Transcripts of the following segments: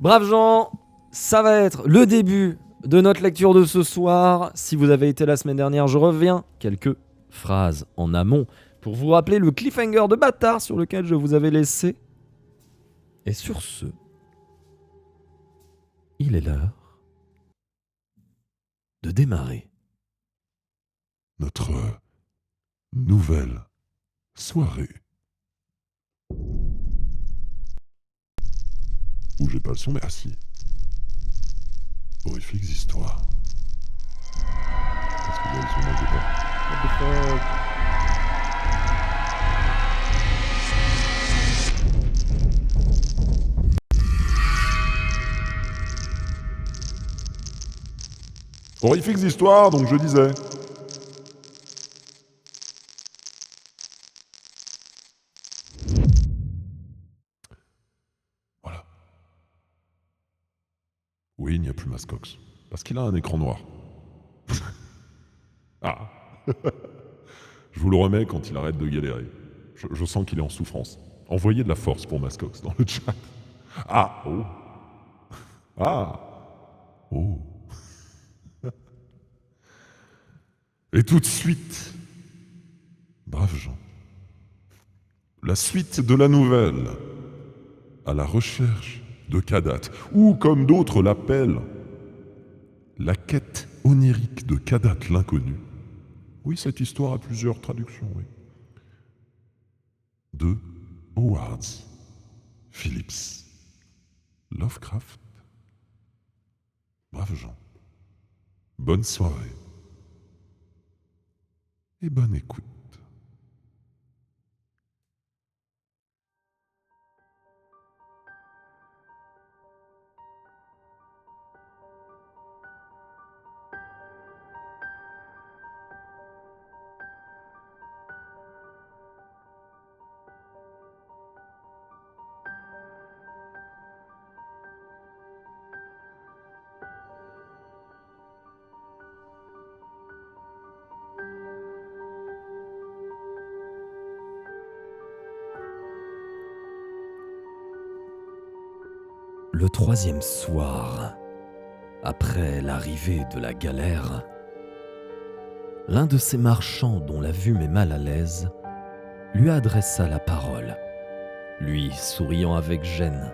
Braves gens, ça va être le début de notre lecture de ce soir. Si vous avez été la semaine dernière, je reviens quelques phrases en amont pour vous rappeler le cliffhanger de bâtard sur lequel je vous avais laissé. Et sur ce, il est l'heure de démarrer notre nouvelle soirée. Où j'ai pas le son, mais si. Horrifiques histoires. Est-ce que vous avez le son? Non, j'ai pas. Horrifiques histoires, donc je disais. Voilà. Oui, il n'y a plus Mascox. Parce qu'il a un écran noir. Ah. Je vous le remets quand il arrête de galérer. Je sens qu'il est en souffrance. Envoyez de la force pour Mascox dans le chat. Ah, oh. Ah, oh. Et tout de suite, braves gens, la suite de la nouvelle, à la recherche de Kadat, ou comme d'autres l'appellent, la quête onirique de Kadat l'inconnu. Oui, cette histoire a plusieurs traductions, oui. De Howard Phillips Lovecraft. Braves gens, bonne soirée et bonne écoute. le troisième soir, après l'arrivée de la galère, l'un de ces marchands dont la vue met mal à l'aise lui adressa la parole, lui souriant avec gêne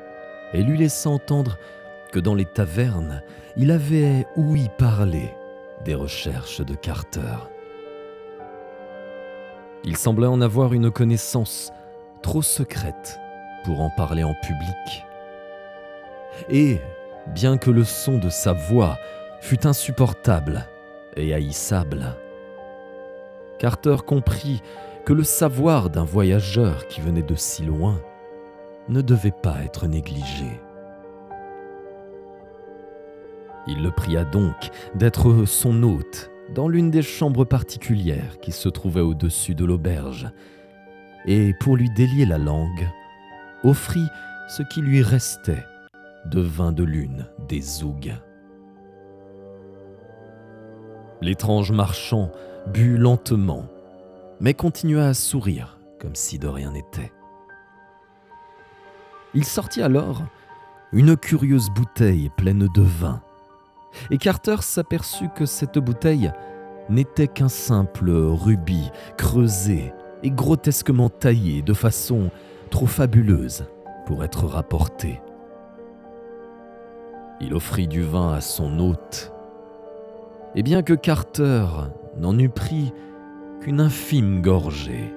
et lui laissant entendre que dans les tavernes, il avait ouï parler des recherches de Carter. Il semblait en avoir une connaissance trop secrète pour en parler en public. Et, bien que le son de sa voix fût insupportable et haïssable, Carter comprit que le savoir d'un voyageur qui venait de si loin ne devait pas être négligé. Il le pria donc d'être son hôte dans l'une des chambres particulières qui se trouvaient au-dessus de l'auberge, et pour lui délier la langue, offrit ce qui lui restait de vin de lune des Zougs. L'étrange marchand but lentement, mais continua à sourire comme si de rien n'était. Il sortit alors une curieuse bouteille pleine de vin, et Carter s'aperçut que cette bouteille n'était qu'un simple rubis creusé et grotesquement taillé de façon trop fabuleuse pour être rapporté. Il offrit du vin à son hôte, et bien que Carter n'en eût pris qu'une infime gorgée,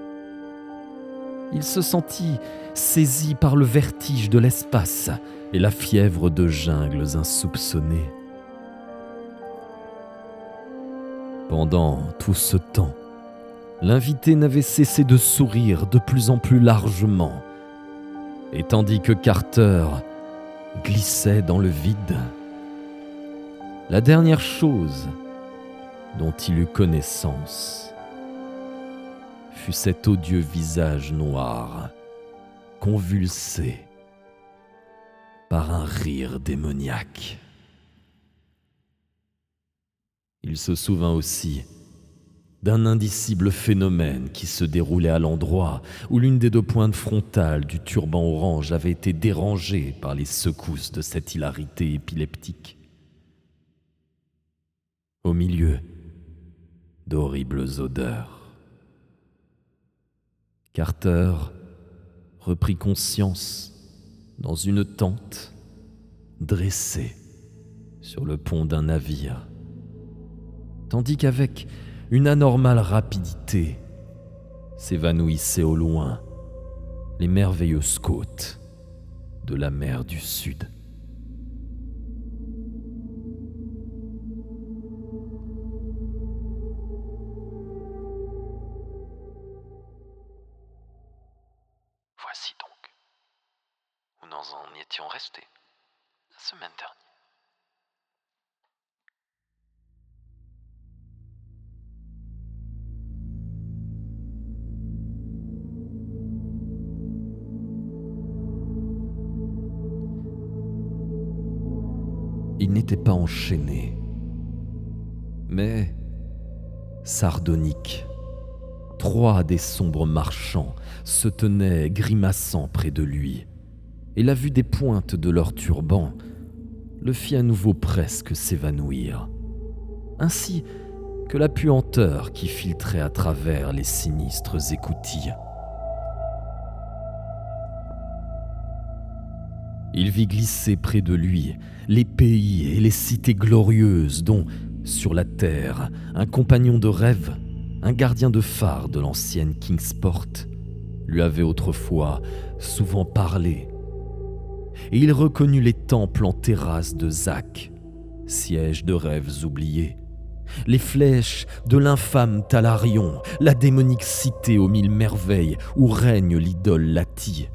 il se sentit saisi par le vertige de l'espace et la fièvre de jungles insoupçonnées. Pendant tout ce temps, l'invité n'avait cessé de sourire de plus en plus largement, et tandis que Carter glissait dans le vide, la dernière chose dont il eut connaissance fut cet odieux visage noir, convulsé par un rire démoniaque. Il se souvint aussi d'un indicible phénomène qui se déroulait à l'endroit où l'une des 2 pointes frontales du turban orange avait été dérangée par les secousses de cette hilarité épileptique. Au milieu d'horribles odeurs, Carter reprit conscience dans une tente dressée sur le pont d'un navire, tandis qu'avec une anormale rapidité s'évanouissaient au loin les merveilleuses côtes de la mer du Sud. Voici donc où nous en étions restés la semaine dernière. Il n'était pas enchaîné, mais sardonique. 3 des sombres marchands se tenaient grimaçant près de lui, et la vue des pointes de leurs turbans le fit à nouveau presque s'évanouir, ainsi que la puanteur qui filtrait à travers les sinistres écoutilles. Il vit glisser près de lui les pays et les cités glorieuses dont, sur la terre, un compagnon de rêve, un gardien de phare de l'ancienne Kingsport, lui avait autrefois souvent parlé. Et il reconnut les temples en terrasse de Zak, siège de rêves oubliés, les flèches de l'infâme Talarion, la démonique cité aux 1000 merveilles où règne l'idole Lati,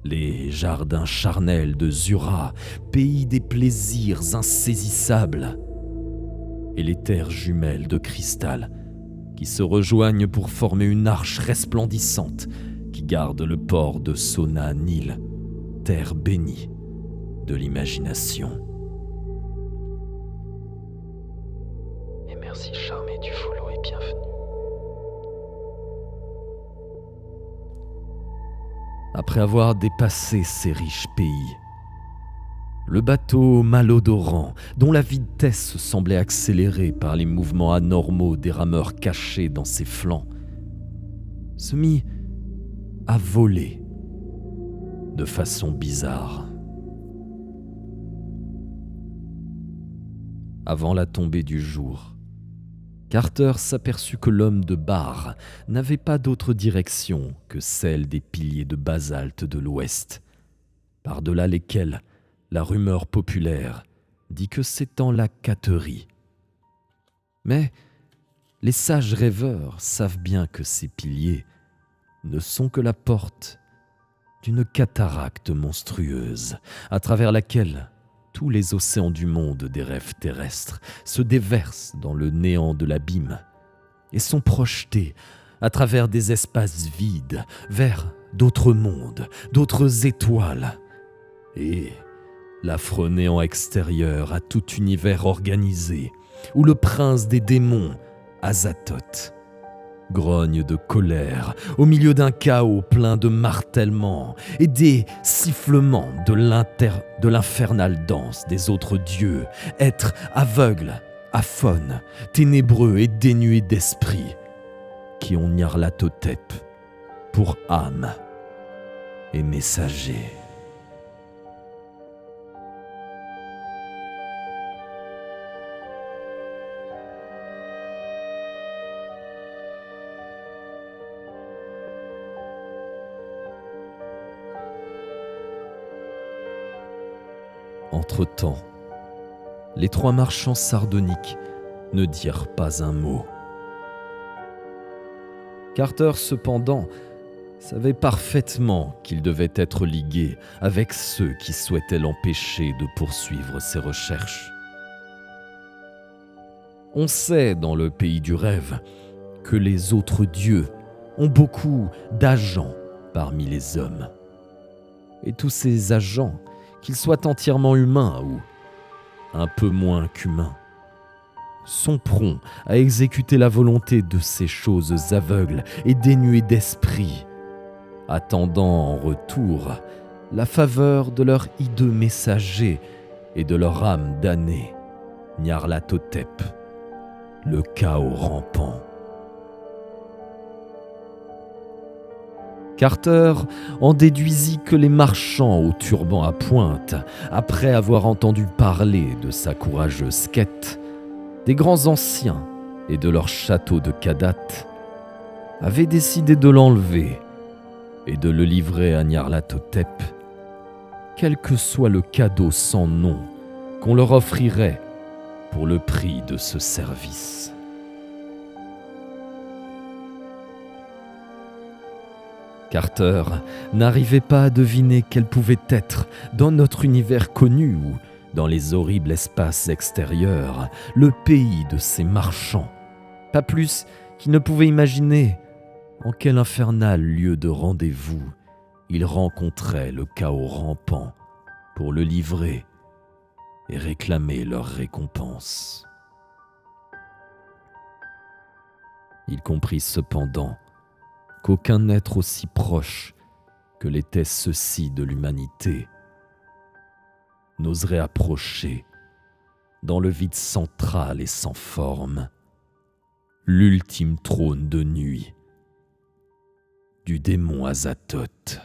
les jardins charnels de Zura, pays des plaisirs insaisissables, et les terres jumelles de cristal qui se rejoignent pour former une arche resplendissante qui garde le port de Sona Nil, terre bénie de l'imagination. Et merci charmé du follow et bienvenue. Après avoir dépassé ces riches pays, le bateau malodorant, dont la vitesse semblait accélérée par les mouvements anormaux des rameurs cachés dans ses flancs, se mit à voler de façon bizarre. Avant la tombée du jour, Carter s'aperçut que l'homme de barre n'avait pas d'autre direction que celle des piliers de basalte de l'ouest, par-delà lesquels la rumeur populaire dit que s'étend la Caterie. Mais les sages rêveurs savent bien que ces piliers ne sont que la porte d'une cataracte monstrueuse, à travers laquelle tous les océans du monde des rêves terrestres se déversent dans le néant de l'abîme et sont projetés à travers des espaces vides vers d'autres mondes, d'autres étoiles, et l'affreux néant extérieur à tout univers organisé où le prince des démons, Azathoth, grogne de colère au milieu d'un chaos plein de martèlements et des sifflements de l'infernale danse des autres dieux, êtres aveugles, aphones, ténébreux et dénués d'esprit, qui ont Nyarlathotep pour âme et messager. Entre-temps, les 3 marchands sardoniques ne dirent pas un mot. Carter, cependant, savait parfaitement qu'il devait être ligué avec ceux qui souhaitaient l'empêcher de poursuivre ses recherches. On sait dans le pays du rêve que les autres dieux ont beaucoup d'agents parmi les hommes. Et tous ces agents, qu'ils soient entièrement humains ou un peu moins qu'humains, sont prompts à exécuter la volonté de ces choses aveugles et dénuées d'esprit, attendant en retour la faveur de leur hideux messager et de leur âme damnée, Nyarlathotep, le chaos rampant. Carter en déduisit que les marchands aux turbans à pointe, après avoir entendu parler de sa courageuse quête, des grands anciens et de leur château de Kadat, avaient décidé de l'enlever et de le livrer à Nyarlathotep, quel que soit le cadeau sans nom qu'on leur offrirait pour le prix de ce service. Carter n'arrivait pas à deviner quel pouvait être, dans notre univers connu ou dans les horribles espaces extérieurs, le pays de ces marchands. Pas plus qu'il ne pouvait imaginer en quel infernal lieu de rendez-vous il rencontrait le chaos rampant pour le livrer et réclamer leur récompense. Il comprit cependant qu'aucun être aussi proche que l'étaient ceux-ci de l'humanité n'oserait approcher, dans le vide central et sans forme, l'ultime trône de nuit du démon Azathoth.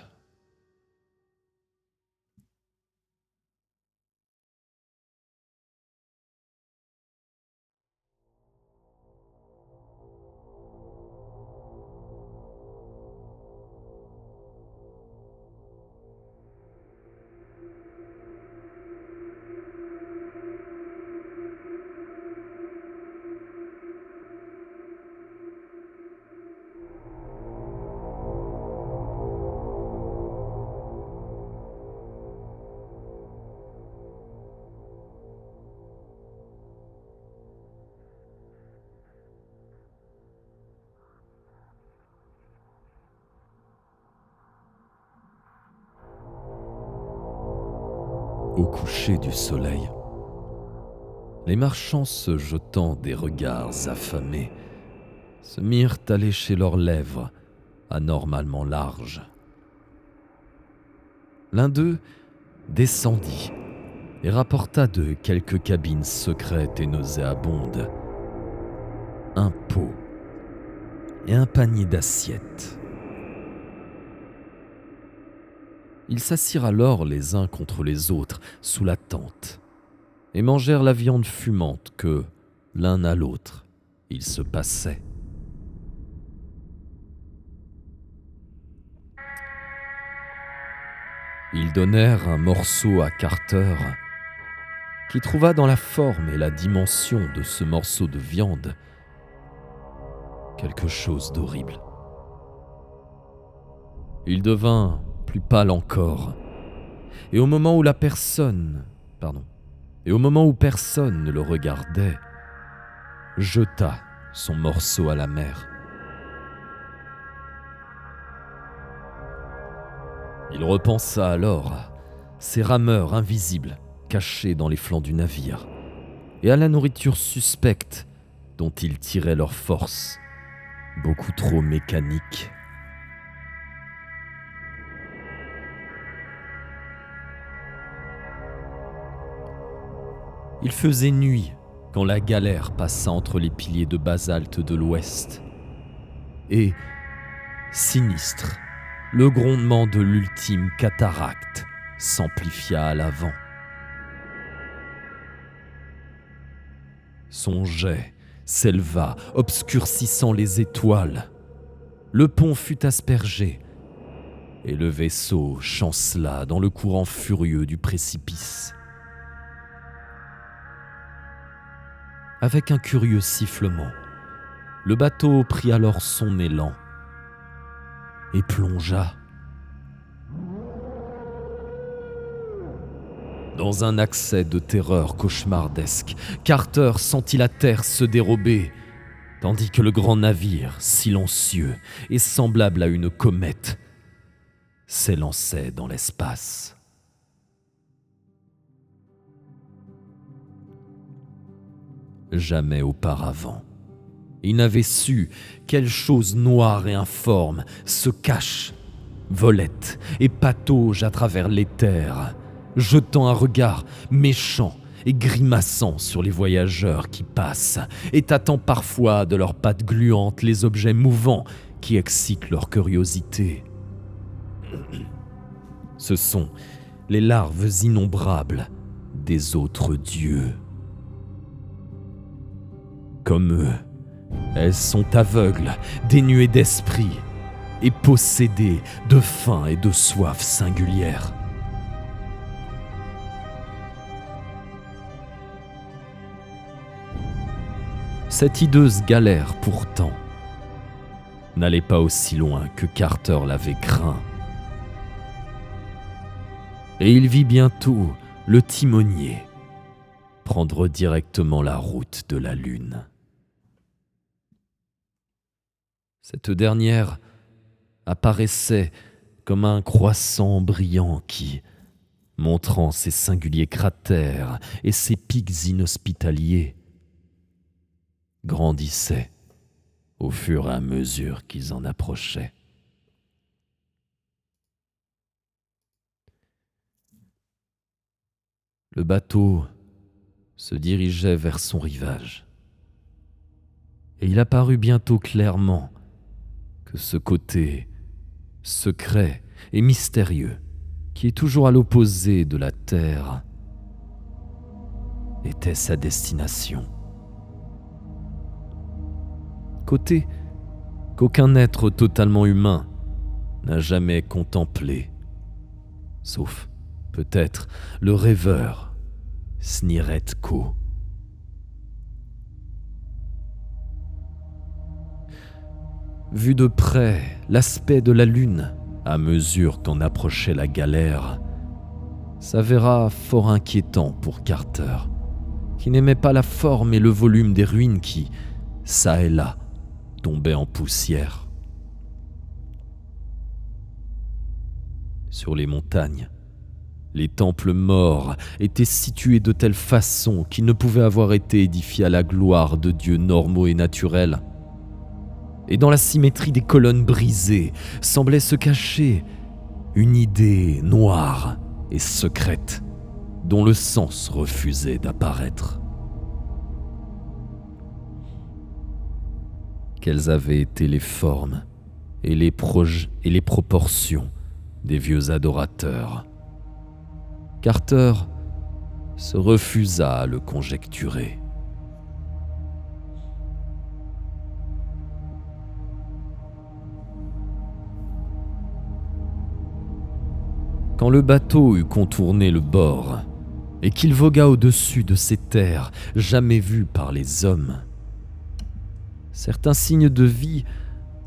Au coucher du soleil, les marchands se jetant des regards affamés se mirent à lécher leurs lèvres anormalement larges. L'un d'eux descendit et rapporta de quelques cabines secrètes et nauséabondes un pot et un panier d'assiettes. Ils s'assirent alors les uns contre les autres sous la tente et mangèrent la viande fumante que, l'un à l'autre, ils se passaient. Ils donnèrent un morceau à Carter, qui trouva dans la forme et la dimension de ce morceau de viande quelque chose d'horrible. Il devint plus pâle encore, et au moment où personne ne le regardait, jeta son morceau à la mer. Il repensa alors à ces rameurs invisibles cachés dans les flancs du navire et à la nourriture suspecte dont ils tiraient leur force, beaucoup trop mécanique. Il faisait nuit quand la galère passa entre les piliers de basalte de l'ouest. Et, sinistre, le grondement de l'ultime cataracte s'amplifia à l'avant. Son jet s'éleva, obscurcissant les étoiles. Le pont fut aspergé, et le vaisseau chancela dans le courant furieux du précipice. Avec un curieux sifflement, le bateau prit alors son élan et plongea. Dans un accès de terreur cauchemardesque, Carter sentit la terre se dérober, tandis que le grand navire, silencieux et semblable à une comète, s'élançait dans l'espace. jamais auparavant. Il n'avait su quelle chose noire et informe se cache, volette et patauge à travers l'éther, jetant un regard méchant et grimaçant sur les voyageurs qui passent et tâtant parfois de leurs pattes gluantes les objets mouvants qui excitent leur curiosité. Ce sont les larves innombrables des autres dieux. Comme eux, elles sont aveugles, dénuées d'esprit et possédées de faim et de soif singulières. Cette hideuse galère, pourtant, n'allait pas aussi loin que Carter l'avait craint. Et il vit bientôt le timonier prendre directement la route de la Lune. Cette dernière apparaissait comme un croissant brillant qui, montrant ses singuliers cratères et ses pics inhospitaliers, grandissait au fur et à mesure qu'ils en approchaient. Le bateau se dirigeait vers son rivage, et il apparut bientôt clairement que ce côté secret et mystérieux, qui est toujours à l'opposé de la Terre, était sa destination. Côté qu'aucun être totalement humain n'a jamais contemplé, sauf peut-être le rêveur Sniretko. Vu de près, l'aspect de la Lune, à mesure qu'en approchait la galère, s'avéra fort inquiétant pour Carter, qui n'aimait pas la forme et le volume des ruines qui, çà et là, tombaient en poussière. Sur les montagnes, les temples morts étaient situés de telle façon qu'ils ne pouvaient avoir été édifiés à la gloire de dieux normaux et naturels. Et dans la symétrie des colonnes brisées semblait se cacher une idée noire et secrète dont le sens refusait d'apparaître. Quelles avaient été les formes et les proportions des vieux adorateurs? Carter se refusa à le conjecturer. Quand le bateau eut contourné le bord et qu'il vogua au-dessus de ces terres jamais vues par les hommes, certains signes de vie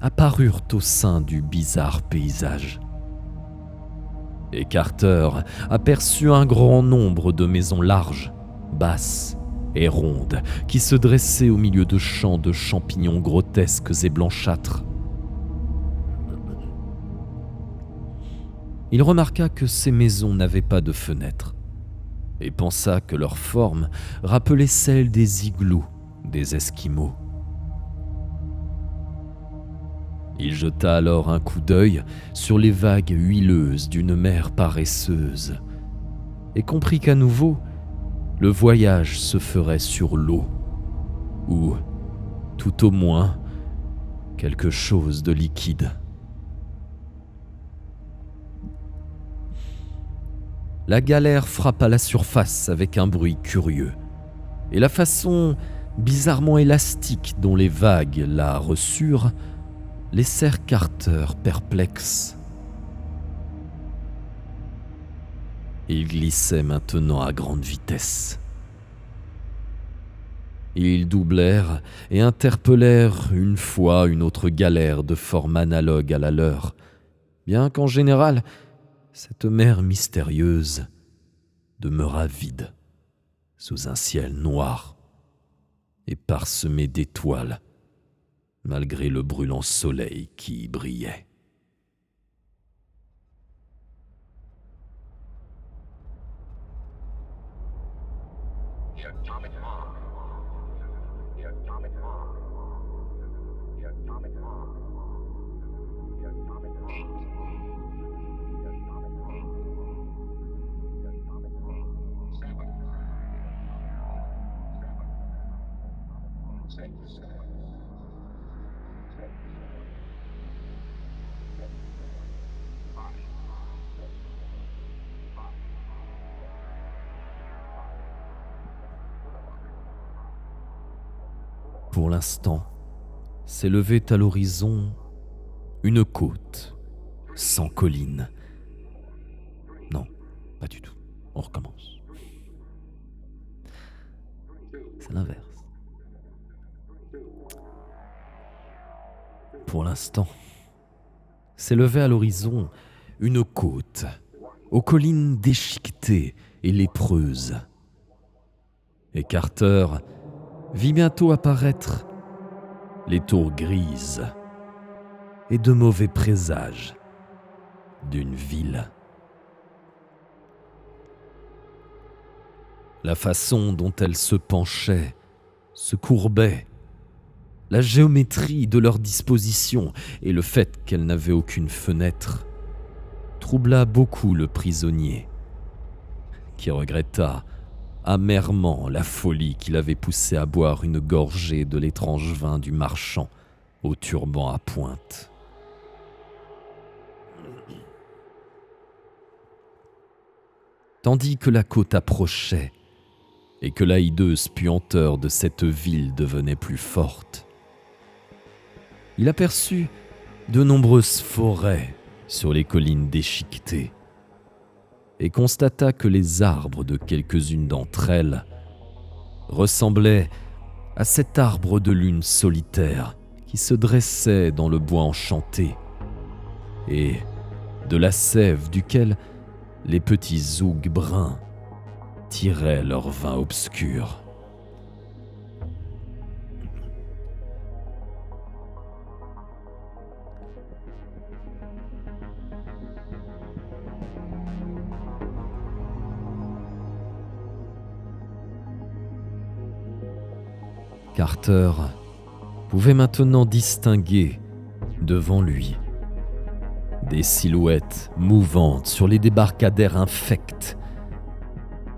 apparurent au sein du bizarre paysage. Et Carter aperçut un grand nombre de maisons larges, basses et rondes qui se dressaient au milieu de champs de champignons grotesques et blanchâtres. Il remarqua que ces maisons n'avaient pas de fenêtres et pensa que leur forme rappelait celle des igloos des Esquimaux. Il jeta alors un coup d'œil sur les vagues huileuses d'une mer paresseuse et comprit qu'à nouveau, le voyage se ferait sur l'eau, ou, tout au moins, quelque chose de liquide. La galère frappa la surface avec un bruit curieux, et la façon bizarrement élastique dont les vagues la reçurent laissèrent Carter perplexe. Ils glissaient maintenant à grande vitesse. Ils doublèrent et interpellèrent une fois une autre galère de forme analogue à la leur, bien qu'en général, cette mer mystérieuse demeura vide, sous un ciel noir et parsemé d'étoiles, malgré le brûlant soleil qui y brillait. Pour l'instant, s'élevait à l'horizon une côte sans colline. Non, pas du tout. On recommence. C'est l'inverse. Pour l'instant, s'élevait à l'horizon une côte aux collines déchiquetées et lépreuses. Et Carter vit bientôt apparaître les tours grises et de mauvais présages d'une ville. La façon dont elles se penchaient, se courbaient, la géométrie de leur disposition et le fait qu'elles n'avaient aucune fenêtre troubla beaucoup le prisonnier, qui regretta amèrement la folie qui l'avait poussé à boire une gorgée de l'étrange vin du marchand au turban à pointe. Tandis que la côte approchait et que la hideuse puanteur de cette ville devenait plus forte, il aperçut de nombreuses forêts sur les collines déchiquetées et constata que les arbres de quelques-unes d'entre elles ressemblaient à cet arbre de lune solitaire qui se dressait dans le bois enchanté et de la sève duquel les petits zougs bruns tiraient leur vin obscur. Carter pouvait maintenant distinguer devant lui des silhouettes mouvantes sur les débarcadères infects.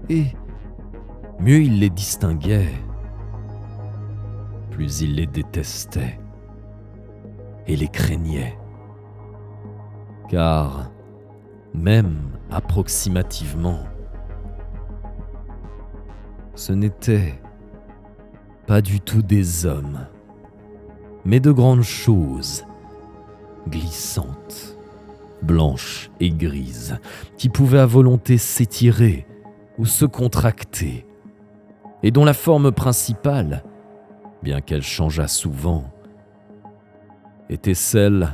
Et mieux il les distinguait, plus il les détestait et les craignait. Car, même approximativement, ce n'était pas du tout des hommes, mais de grandes choses, glissantes, blanches et grises, qui pouvaient à volonté s'étirer ou se contracter, et dont la forme principale, bien qu'elle changeât souvent, était celle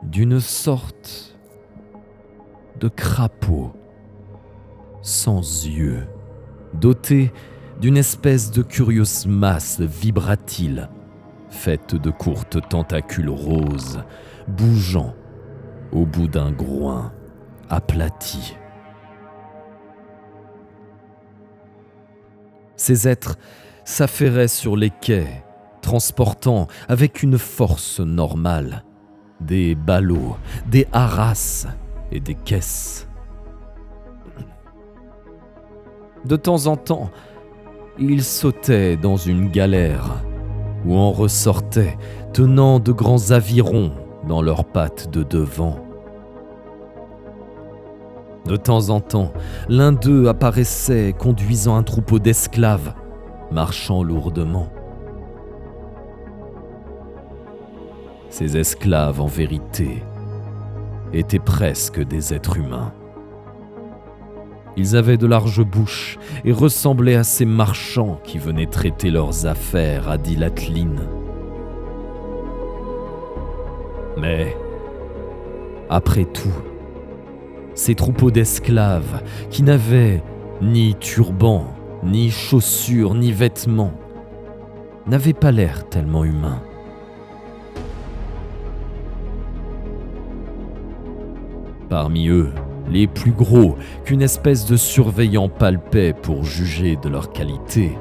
d'une sorte de crapaud sans yeux, doté d'une espèce de curieuse masse vibratile, faite de courtes tentacules roses, bougeant au bout d'un groin aplati. Ces êtres s'affairaient sur les quais, transportant avec une force normale des ballots, des harasses et des caisses. De temps en temps, ils sautaient dans une galère ou en ressortaient tenant de grands avirons dans leurs pattes de devant. De temps en temps, l'un d'eux apparaissait conduisant un troupeau d'esclaves, marchant lourdement. Ces esclaves, en vérité, étaient presque des êtres humains. Ils avaient de larges bouches et ressemblaient à ces marchands qui venaient traiter leurs affaires à Dilatline. Mais, après tout, ces troupeaux d'esclaves qui n'avaient ni turban, ni chaussures, ni vêtements, n'avaient pas l'air tellement humains. Parmi eux, les plus gros qu'une espèce de surveillant palpait pour juger de leur qualité,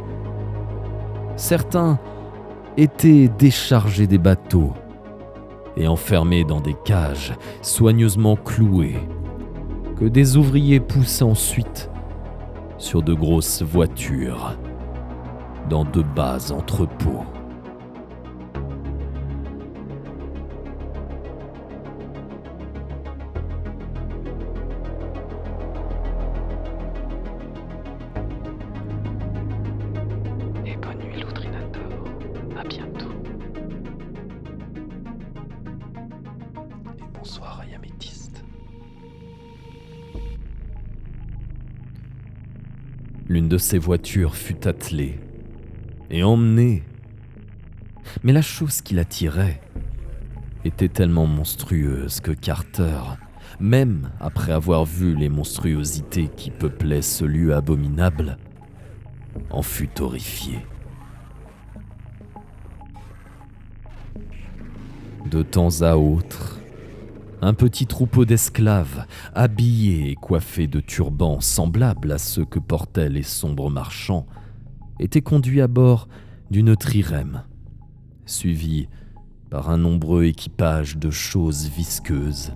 Certains étaient déchargés des bateaux et enfermés dans des cages soigneusement clouées, que des ouvriers poussaient ensuite sur de grosses voitures dans de bas entrepôts. Et bonne nuit, Loudrinator. À bientôt. Et bonsoir, Ayamétiste. L'une de ces voitures fut attelée et emmenée. Mais la chose qui l'attirait était tellement monstrueuse que Carter, même après avoir vu les monstruosités qui peuplaient ce lieu abominable, en fut horrifié. De temps à autre, un petit troupeau d'esclaves, habillés et coiffés de turbans semblables à ceux que portaient les sombres marchands, était conduit à bord d'une trirème, suivi par un nombreux équipage de choses visqueuses,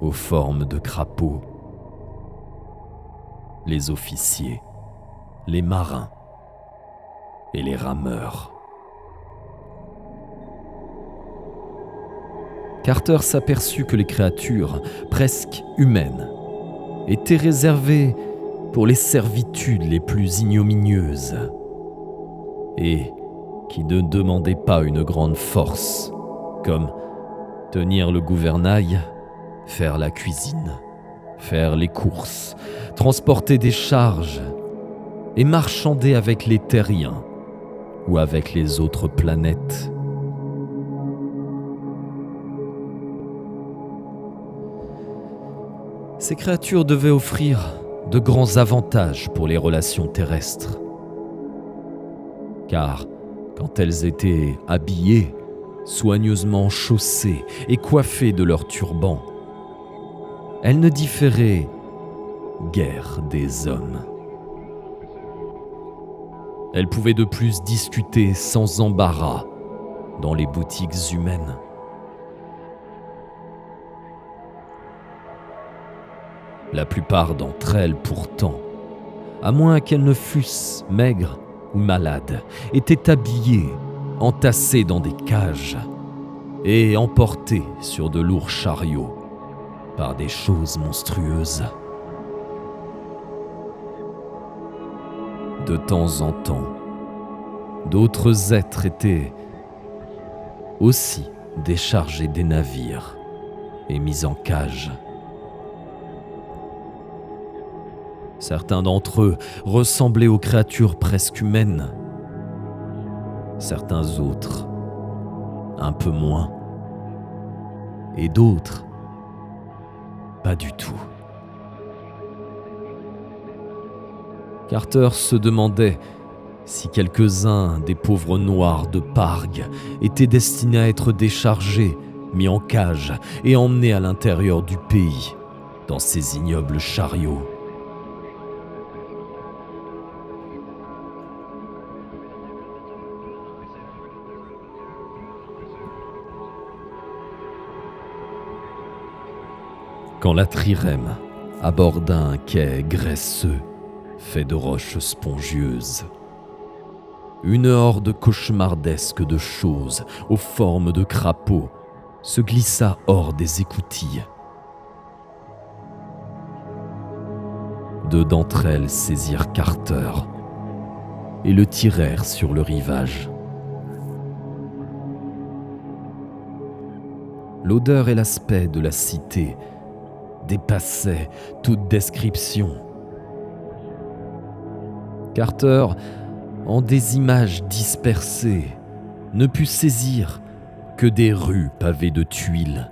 aux formes de crapauds. Les officiers, les marins et les rameurs. Carter s'aperçut que les créatures, presque humaines, étaient réservées pour les servitudes les plus ignominieuses et qui ne demandaient pas une grande force, comme tenir le gouvernail, faire la cuisine, faire les courses, transporter des charges et marchander avec les terriens ou avec les autres planètes. Ces créatures devaient offrir de grands avantages pour les relations terrestres. Car quand elles étaient habillées, soigneusement chaussées et coiffées de leurs turbans, elles ne différaient guère des hommes. Elles pouvaient de plus discuter sans embarras dans les boutiques humaines. La plupart d'entre elles, pourtant, à moins qu'elles ne fussent maigres ou malades, étaient habillées, entassées dans des cages et emportées sur de lourds chariots par des choses monstrueuses. De temps en temps, d'autres êtres étaient aussi déchargés des navires et mis en cage. Certains d'entre eux ressemblaient aux créatures presque humaines. Certains autres, un peu moins. Et d'autres, pas du tout. Carter se demandait si quelques-uns des pauvres noirs de Parg étaient destinés à être déchargés, mis en cage et emmenés à l'intérieur du pays, dans ces ignobles chariots. Quand la trirème aborda un quai graisseux, fait de roches spongieuses, une horde cauchemardesque de choses aux formes de crapauds se glissa hors des écoutilles. Deux d'entre elles saisirent Carter et le tirèrent sur le rivage. L'odeur et l'aspect de la cité dépassaient toute description. Carter, en des images dispersées, ne put saisir que des rues pavées de tuiles,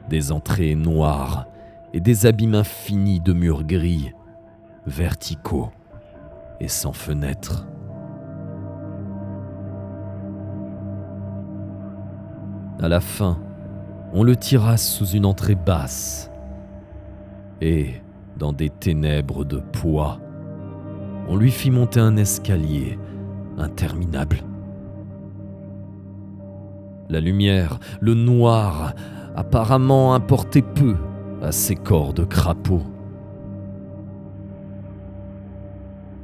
des entrées noires et des abîmes infinis de murs gris, verticaux et sans fenêtres. À la fin, on le tira sous une entrée basse et, dans des ténèbres de poids, on lui fit monter un escalier interminable. La lumière, le noir, apparemment importait peu à ces corps de crapauds.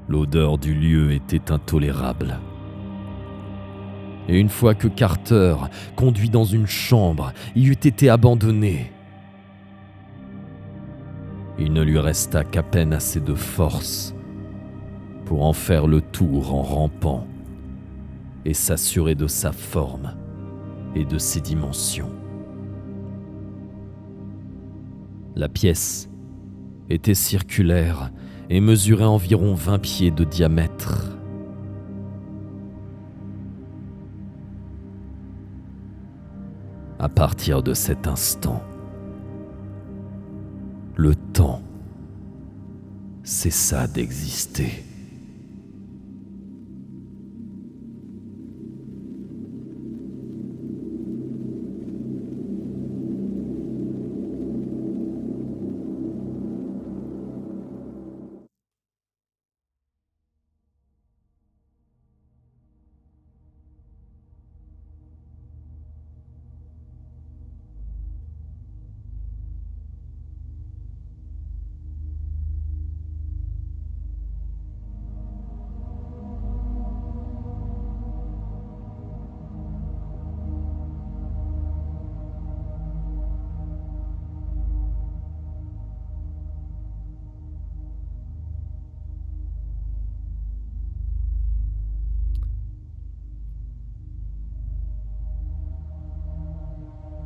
L'odeur du lieu était intolérable. Et une fois que Carter, conduit dans une chambre, y eut été abandonné, il ne lui resta qu'à peine assez de force pour en faire le tour en rampant et s'assurer de sa forme et de ses dimensions. La pièce était circulaire et mesurait environ 20 pieds de diamètre. À partir de cet instant, le temps cessa d'exister.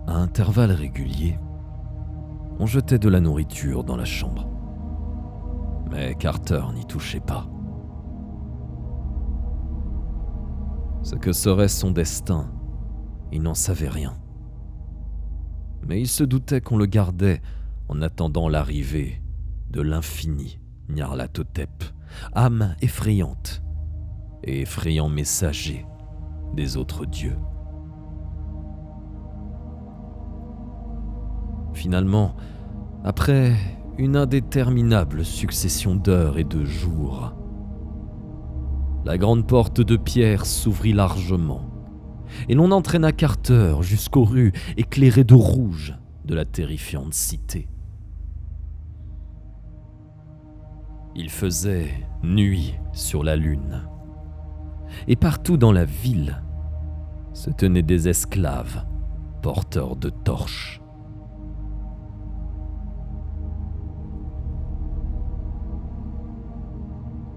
À intervalles réguliers, on jetait de la nourriture dans la chambre. Mais Carter n'y touchait pas. Ce que serait son destin, il n'en savait rien. Mais il se doutait qu'on le gardait en attendant l'arrivée de l'infini Nyarlathotep, âme effrayante et effrayant messager des autres dieux. Finalement, après une indéterminable succession d'heures et de jours, la grande porte de pierre s'ouvrit largement et l'on entraîna Carter jusqu'aux rues éclairées de rouge de la terrifiante cité. Il faisait nuit sur la lune et partout dans la ville se tenaient des esclaves porteurs de torches.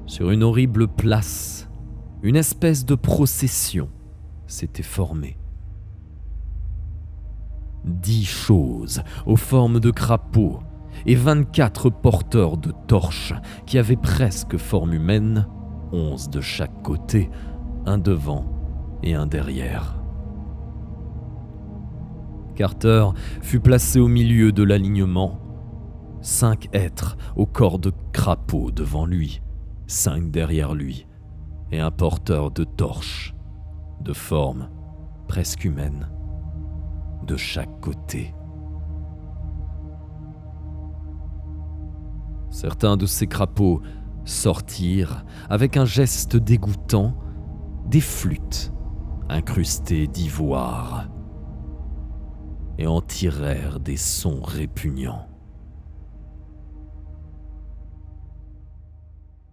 Sur une horrible place, une espèce de procession s'était formée. 10 choses aux formes de crapauds et 24 porteurs de torches qui avaient presque forme humaine, 11 de chaque côté, un devant et un derrière. Carter fut placé au milieu de l'alignement, 5 êtres au corps de crapaud devant lui, 5 derrière lui, et un porteur de torches, de forme presque humaine, de chaque côté. Certains de ces crapauds sortirent, avec un geste dégoûtant, des flûtes incrustées d'ivoire et en tirèrent des sons répugnants.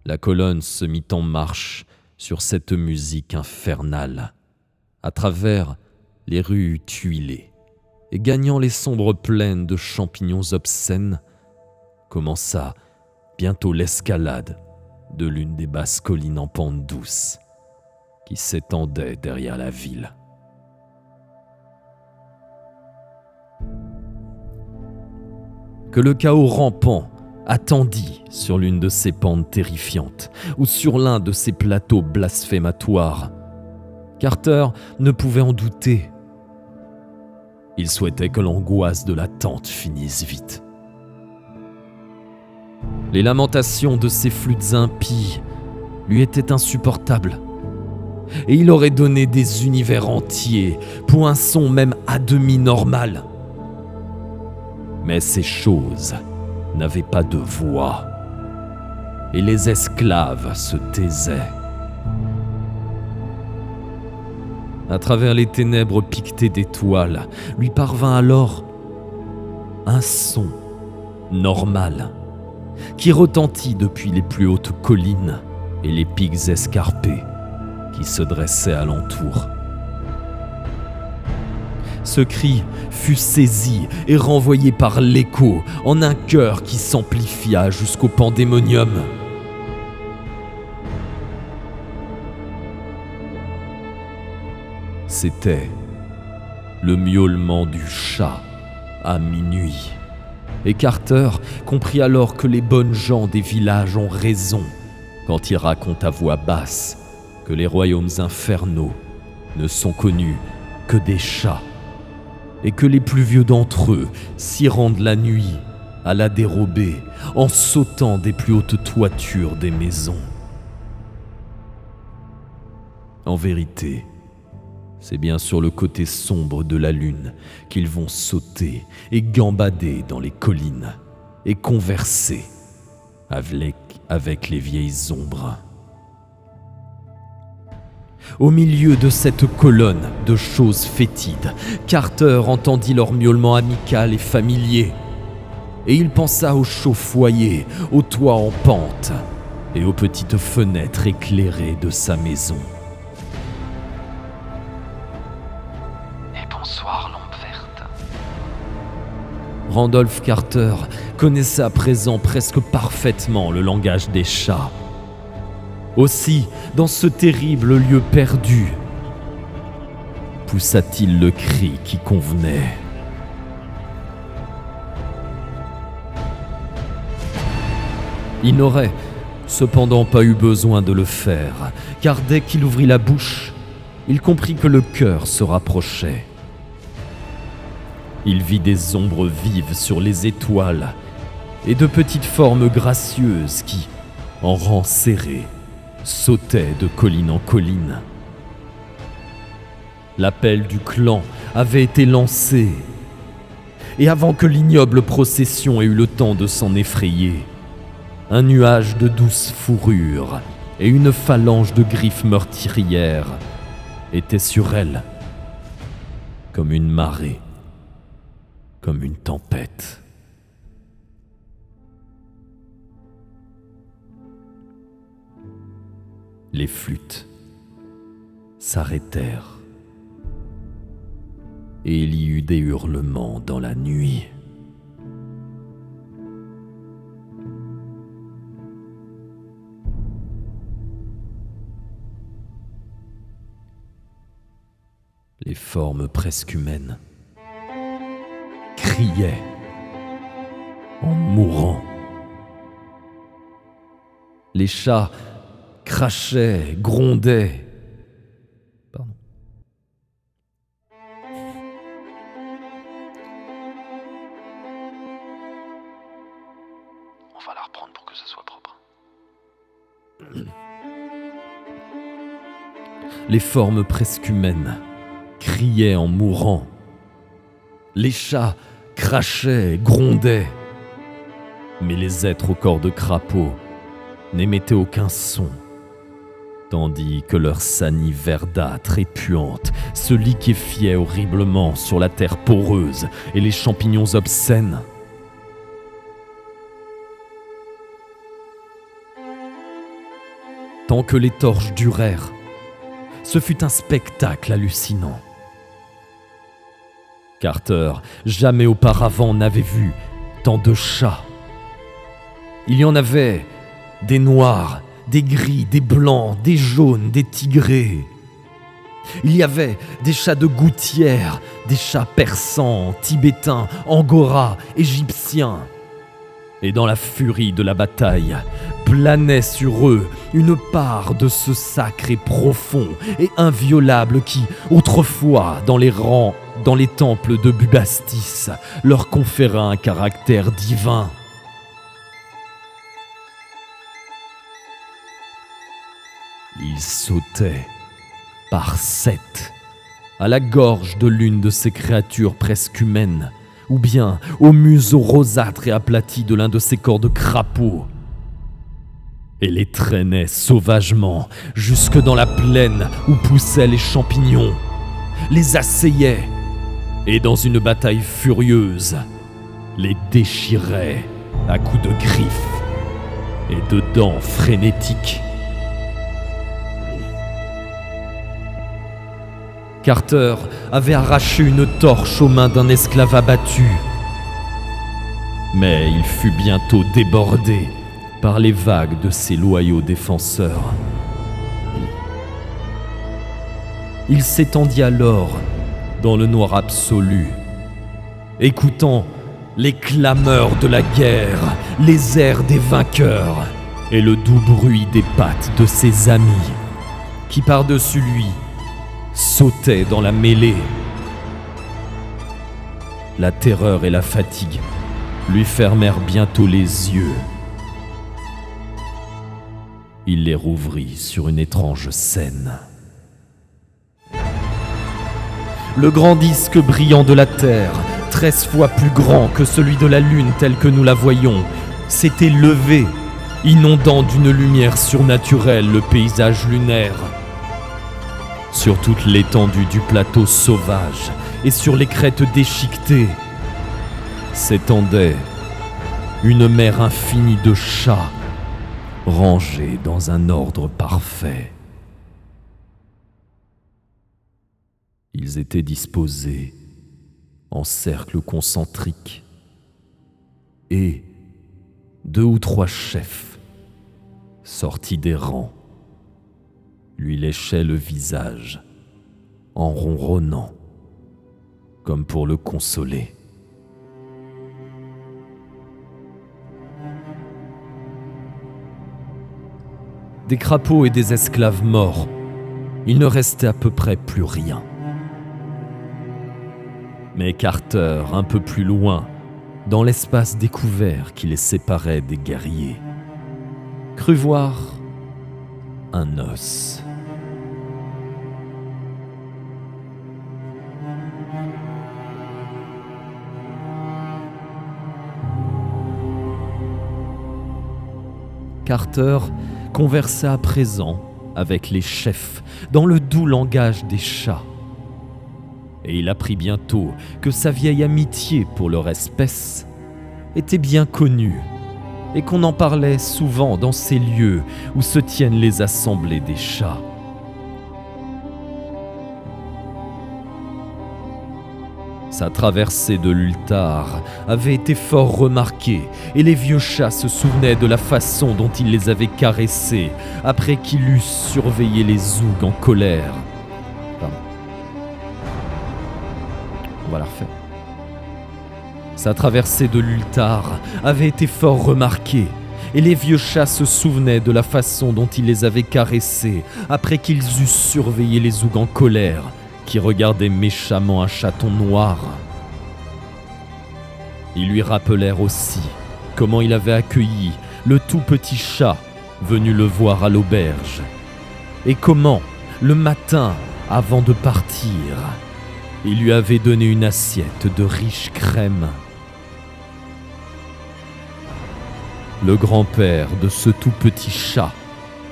La colonne se mit en marche sur cette musique infernale, à travers les rues tuilées, et gagnant les sombres plaines de champignons obscènes, commença bientôt l'escalade de l'une des basses collines en pente douce qui s'étendait derrière la ville. Que le chaos rampant attendit sur l'une de ces pentes terrifiantes ou sur l'un de ces plateaux blasphématoires, Carter ne pouvait en douter. Il souhaitait que l'angoisse de l'attente finisse vite. Les lamentations de ces flûtes impies lui étaient insupportables, et il aurait donné des univers entiers pour un son même à demi normal. Mais ces choses n'avaient pas de voix, et les esclaves se taisaient. À travers les ténèbres piquetées d'étoiles, lui parvint alors un son normal qui retentit depuis les plus hautes collines et les pics escarpés qui se dressaient alentour. Ce cri fut saisi et renvoyé par l'écho en un chœur qui s'amplifia jusqu'au pandémonium. C'était le miaulement du chat à minuit. Et Carter comprit alors que les bonnes gens des villages ont raison quand ils racontent à voix basse que les royaumes infernaux ne sont connus que des chats et que les plus vieux d'entre eux s'y rendent la nuit à la dérobée en sautant des plus hautes toitures des maisons. En vérité, c'est bien sur le côté sombre de la lune qu'ils vont sauter et gambader dans les collines et converser avec les vieilles ombres. Au milieu de cette colonne de choses fétides, Carter entendit leur miaulement amical et familier. Et il pensa au chaud foyer, au toit en pente et aux petites fenêtres éclairées de sa maison. Bonsoir, lampe verte. Randolph Carter connaissait à présent presque parfaitement le langage des chats. Aussi, dans ce terrible lieu perdu, poussa-t-il le cri qui convenait. Il n'aurait cependant pas eu besoin de le faire, car dès qu'il ouvrit la bouche, il comprit que le cœur se rapprochait. Il vit des ombres vives sur les étoiles et de petites formes gracieuses qui, en rang serré, sautaient de colline en colline. L'appel du clan avait été lancé, et avant que l'ignoble procession ait eu le temps de s'en effrayer, un nuage de douce fourrure et une phalange de griffes meurtrières étaient sur elle, comme une marée, comme une tempête. Les flûtes s'arrêtèrent et il y eut des hurlements dans la nuit. Les formes presque humaines criaient en mourant. Les chats crachaient, grondaient. Pardon. On va la reprendre pour que ce soit propre. Les formes presque humaines criaient en mourant. Les chats crachaient, grondaient. Mais les êtres au corps de crapaud n'émettaient aucun son, tandis que leur salive verdâtre et puante se liquéfiait horriblement sur la terre poreuse et les champignons obscènes. Tant que les torches durèrent, ce fut un spectacle hallucinant. Carter, jamais auparavant, n'avait vu tant de chats. Il y en avait des noirs, des gris, des blancs, des jaunes, des tigrés. Il y avait des chats de gouttière, des chats persans, tibétains, angora, égyptiens. Et dans la furie de la bataille, planait sur eux une part de ce sacré profond et inviolable qui, autrefois, dans les temples de Bubastis, leur conféra un caractère divin. Ils sautaient par 7 à la gorge de l'une de ces créatures presque humaines, ou bien au museau rosâtre et aplati de l'un de ces corps de crapaud, et les traînaient sauvagement jusque dans la plaine où poussaient les champignons, les assaillait et dans une bataille furieuse, les déchirait à coups de griffes et de dents frénétiques. Carter avait arraché une torche aux mains d'un esclave abattu, mais il fut bientôt débordé par les vagues de ses loyaux défenseurs. Il s'étendit alors dans le noir absolu, écoutant les clameurs de la guerre, les airs des vainqueurs et le doux bruit des pattes de ses amis qui par-dessus lui sautaient dans la mêlée. La terreur et la fatigue lui fermèrent bientôt les yeux. Il les rouvrit sur une étrange scène. Le grand disque brillant de la Terre, 13 fois plus grand que celui de la Lune tel que nous la voyons, s'était levé, inondant d'une lumière surnaturelle le paysage lunaire. Sur toute l'étendue du plateau sauvage et sur les crêtes déchiquetées, s'étendait une mer infinie de chats, rangés dans un ordre parfait. Ils étaient disposés en cercle concentrique et 2 ou 3 chefs, sortis des rangs, lui léchaient le visage en ronronnant, comme pour le consoler. Des crapauds et des esclaves morts, il ne restait à peu près plus rien. Mais Carter, un peu plus loin, dans l'espace découvert qui les séparait des guerriers, crut voir un os. Carter conversa à présent avec les chefs dans le doux langage des chats. Et il apprit bientôt que sa vieille amitié pour leur espèce était bien connue et qu'on en parlait souvent dans ces lieux où se tiennent les assemblées des chats. Sa traversée de l'Ultar avait été fort remarquée et les vieux chats se souvenaient de la façon dont il les avait caressés après qu'il eut surveillé les zougs en colère. On va la refaire. Sa traversée de l'Ultar avait été fort remarquée et les vieux chats se souvenaient de la façon dont il les avait caressés après qu'ils eussent surveillé les zougs en colère qui regardaient méchamment un chaton noir. Ils lui rappelèrent aussi comment il avait accueilli le tout petit chat venu le voir à l'auberge et comment, le matin avant de partir, il lui avait donné une assiette de riche crème. Le grand-père de ce tout petit chat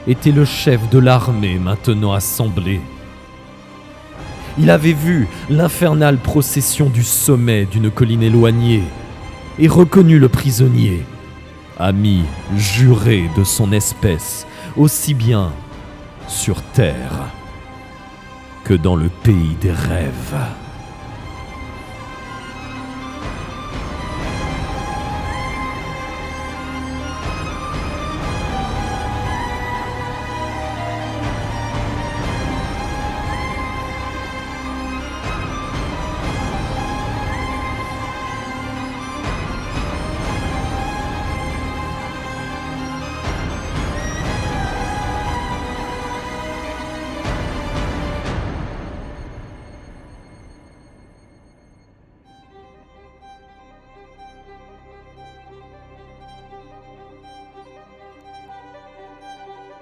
était le chef de l'armée maintenant assemblée. Il avait vu l'infernale procession du sommet d'une colline éloignée et reconnu le prisonnier, ami juré de son espèce, aussi bien sur terre que dans le pays des rêves.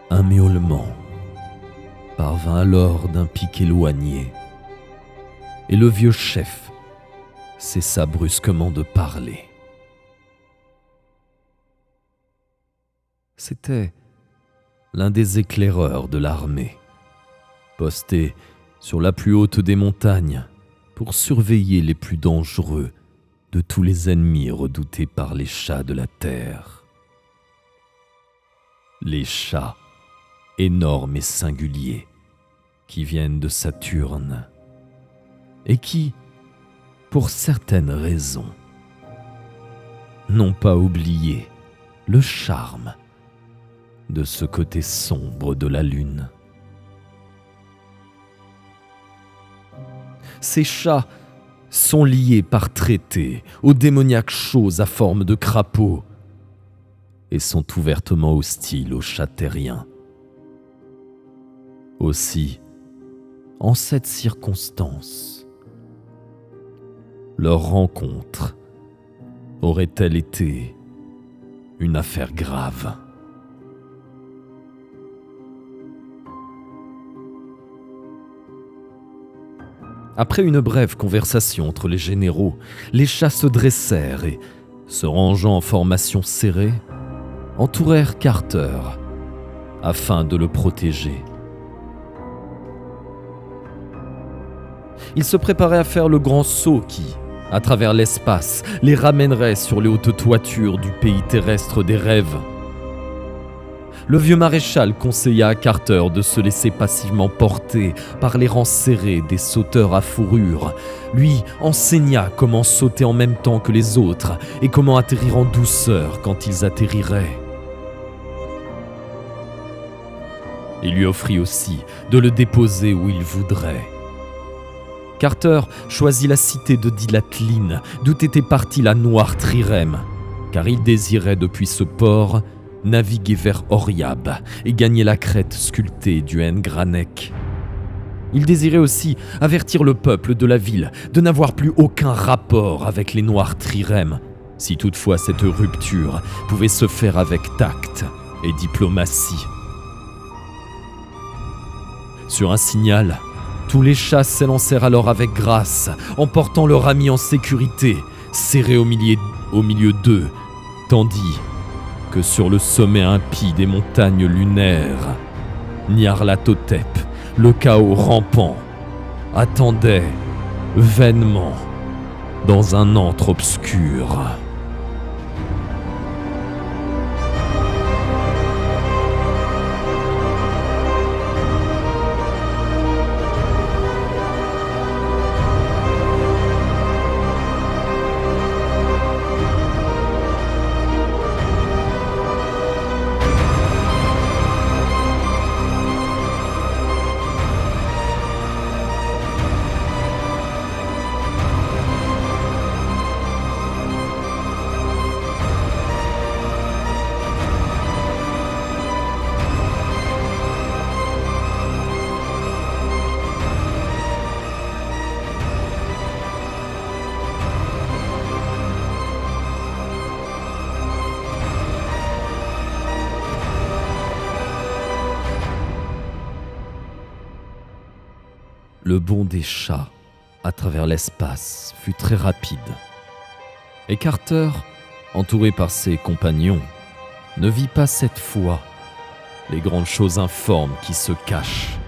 Un miaulement parvint alors d'un pic éloigné, et le vieux chef cessa brusquement de parler. C'était l'un des éclaireurs de l'armée, posté sur la plus haute des montagnes pour surveiller les plus dangereux de tous les ennemis redoutés par les chats de la terre. Les chats, énormes et singuliers, qui viennent de Saturne et qui, pour certaines raisons, n'ont pas oublié le charme de ce côté sombre de la lune. Ces chats sont liés par traité aux démoniaques choses à forme de crapauds et sont ouvertement hostiles aux chats terriens. Aussi, en cette circonstance, leur rencontre aurait-elle été une affaire grave ? Après une brève conversation entre les généraux, les chats se dressèrent et, se rangeant en formation serrée, entourèrent Carter afin de le protéger. Ils se préparaient à faire le grand saut qui, à travers l'espace, les ramènerait sur les hautes toitures du pays terrestre des rêves. Le vieux maréchal conseilla à Carter de se laisser passivement porter par les rangs serrés des sauteurs à fourrure, lui enseigna comment sauter en même temps que les autres et comment atterrir en douceur quand ils atterriraient. Il lui offrit aussi de le déposer où il voudrait. Carter choisit la cité de Dilatline, d'où était partie la noire trirème, car il désirait depuis ce port naviguer vers Oriab et gagner la crête sculptée du N'Granek. Il désirait aussi avertir le peuple de la ville de n'avoir plus aucun rapport avec les noirs trirèmes, si toutefois cette rupture pouvait se faire avec tact et diplomatie. Sur un signal, tous les chats s'élancèrent alors avec grâce, emportant leur ami en sécurité, serré au milieu d'eux, tandis que sur le sommet impie des montagnes lunaires, Nyarlathotep, le chaos rampant, attendait vainement dans un antre obscur. Le bond des chats à travers l'espace fut très rapide. Et Carter, entouré par ses compagnons, ne vit pas cette fois les grandes choses informes qui se cachent,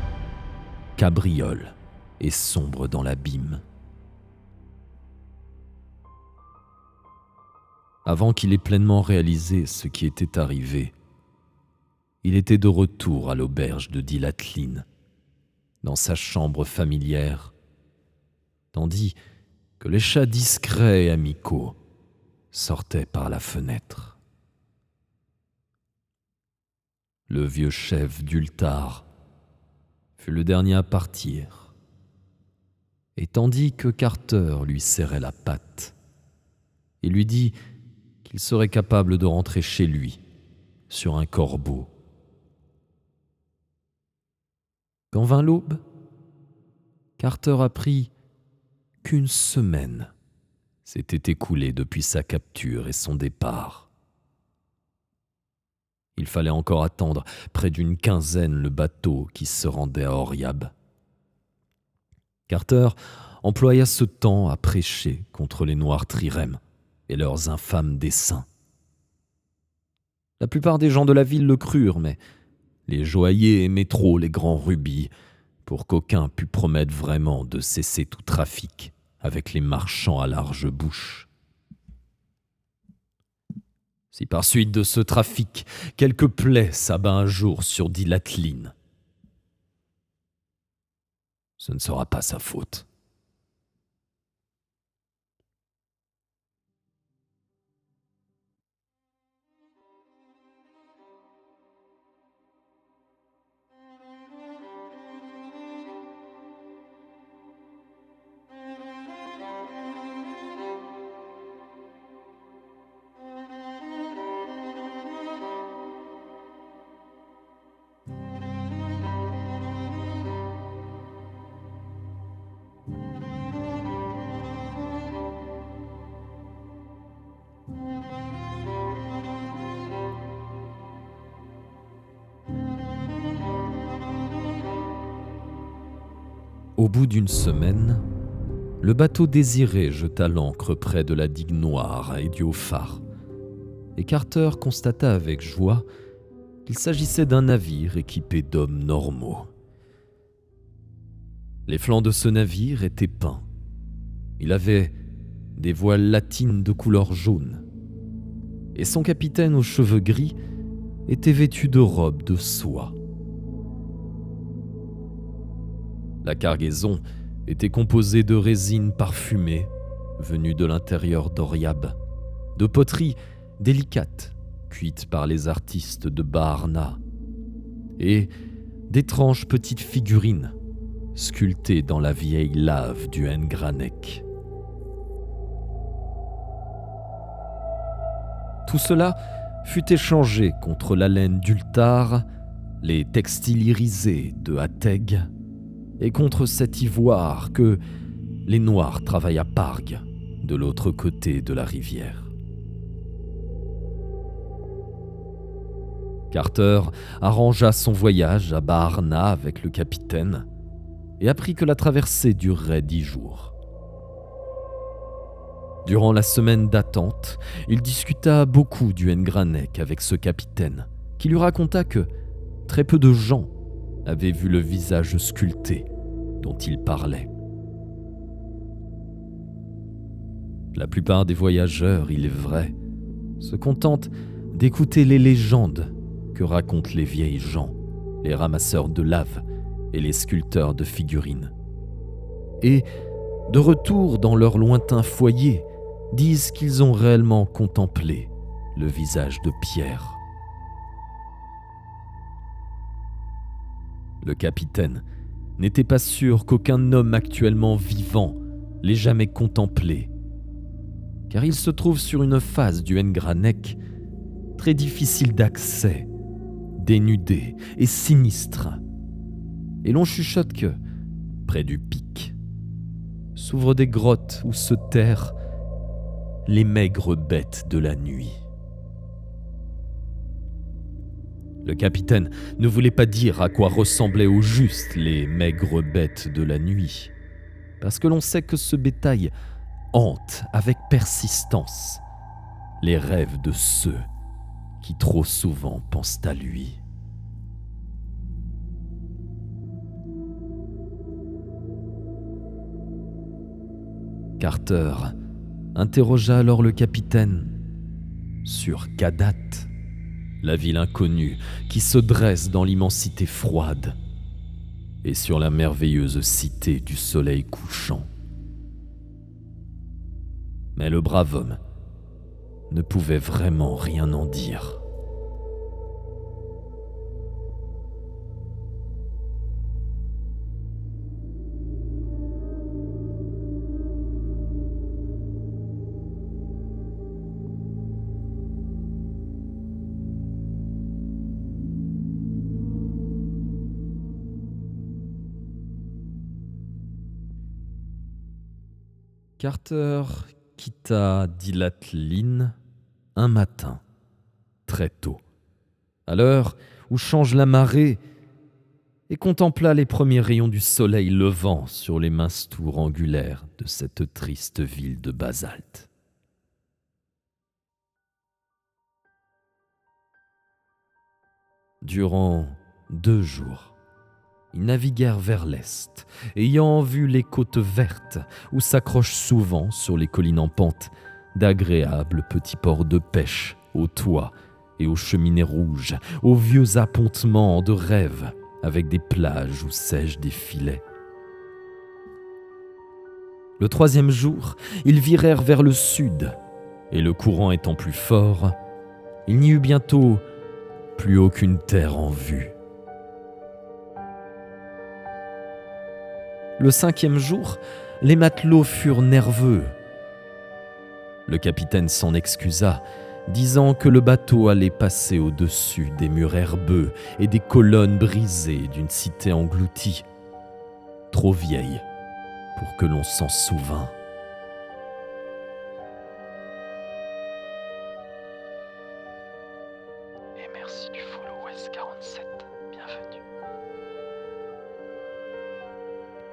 cabriolent et sombrent dans l'abîme. Avant qu'il ait pleinement réalisé ce qui était arrivé, il était de retour à l'auberge de Dilatline, dans sa chambre familière, tandis que les chats discrets et amicaux sortaient par la fenêtre. Le vieux chef d'Ultar fut le dernier à partir, et tandis que Carter lui serrait la patte, il lui dit qu'il serait capable de rentrer chez lui sur un corbeau. Quand vint l'aube, Carter apprit qu'une semaine s'était écoulée depuis sa capture et son départ. Il fallait encore attendre près d'une quinzaine le bateau qui se rendait à Oriab. Carter employa ce temps à prêcher contre les noirs trirèmes et leurs infâmes desseins. La plupart des gens de la ville le crurent, mais les joailliers aimaient trop les grands rubis pour qu'aucun pût promettre vraiment de cesser tout trafic avec les marchands à large bouche. Si par suite de ce trafic, quelque plaie s'abat un jour sur Dilatline, ce ne sera pas sa faute. Au bout d'une semaine, le bateau désiré jeta l'ancre près de la digue noire et du haut phare, et Carter constata avec joie qu'il s'agissait d'un navire équipé d'hommes normaux. Les flancs de ce navire étaient peints. Il avait des voiles latines de couleur jaune, et son capitaine aux cheveux gris était vêtu de robes de soie. La cargaison était composée de résines parfumées venues de l'intérieur d'Oriab, de poteries délicates cuites par les artistes de Baarna et d'étranges petites figurines sculptées dans la vieille lave du Ngranek. Tout cela fut échangé contre la laine d'Ultar, les textiles irisés de Hateg, et contre cet ivoire que les Noirs travaillent à Pargue, de l'autre côté de la rivière. Carter arrangea son voyage à Baarna avec le capitaine et apprit que la traversée durerait 10 jours. Durant la semaine d'attente, il discuta beaucoup du Ngranek avec ce capitaine, qui lui raconta que très peu de gens avaient vu le visage sculpté dont il parlait. La plupart des voyageurs, il est vrai, se contentent d'écouter les légendes que racontent les vieilles gens, les ramasseurs de lave et les sculpteurs de figurines. Et, de retour dans leur lointain foyer, disent qu'ils ont réellement contemplé le visage de Pierre. Le capitaine n'était pas sûr qu'aucun homme actuellement vivant l'ait jamais contemplé, car il se trouve sur une face du Ngranek très difficile d'accès, dénudée et sinistre, et l'on chuchote que, près du pic, s'ouvrent des grottes où se terrent les maigres bêtes de la nuit. Le capitaine ne voulait pas dire à quoi ressemblaient au juste les maigres bêtes de la nuit, parce que l'on sait que ce bétail hante avec persistance les rêves de ceux qui trop souvent pensent à lui. Carter interrogea alors le capitaine sur Kadat, la ville inconnue qui se dresse dans l'immensité froide, et sur la merveilleuse cité du soleil couchant. Mais le brave homme ne pouvait vraiment rien en dire. Carter quitta Dilatline un matin, très tôt, à l'heure où change la marée, et contempla les premiers rayons du soleil levant sur les minces tours angulaires de cette triste ville de basalte. Durant 2 jours, ils naviguèrent vers l'est, ayant en vue les côtes vertes, où s'accrochent souvent, sur les collines en pente, d'agréables petits ports de pêche, aux toits et aux cheminées rouges, aux vieux appontements de rêve, avec des plages où sèchent des filets. Le 3e jour, ils virèrent vers le sud, et le courant étant plus fort, il n'y eut bientôt plus aucune terre en vue. Le 5e jour, les matelots furent nerveux. Le capitaine s'en excusa, disant que le bateau allait passer au-dessus des murs herbeux et des colonnes brisées d'une cité engloutie, trop vieille pour que l'on s'en souvînt. Et merci du follow West 47. Bienvenue.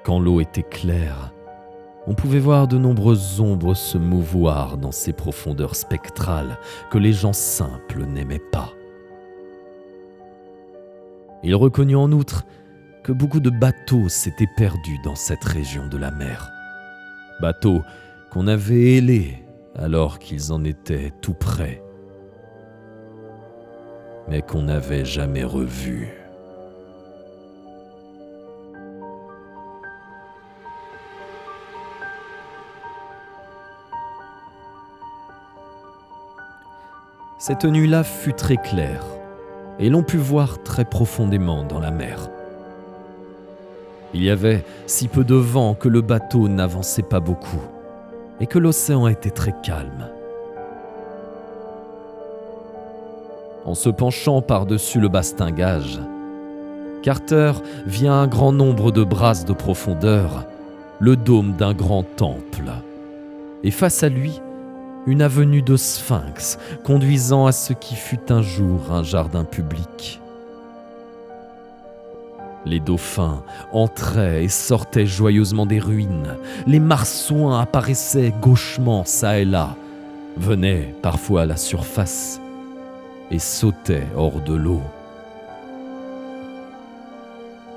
Quand l'eau était claire, on pouvait voir de nombreuses ombres se mouvoir dans ces profondeurs spectrales que les gens simples n'aimaient pas. Il reconnut en outre que beaucoup de bateaux s'étaient perdus dans cette région de la mer. Bateaux qu'on avait hélés alors qu'ils en étaient tout près, mais qu'on n'avait jamais revus. Cette nuit-là fut très claire, et l'on put voir très profondément dans la mer. Il y avait si peu de vent que le bateau n'avançait pas beaucoup, et que l'océan était très calme. En se penchant par-dessus le bastingage, Carter vit un grand nombre de brasses de profondeur, le dôme d'un grand temple, et face à lui, une avenue de sphinx conduisant à ce qui fut un jour un jardin public. Les dauphins entraient et sortaient joyeusement des ruines, les marsouins apparaissaient gauchement çà et là, venaient parfois à la surface et sautaient hors de l'eau.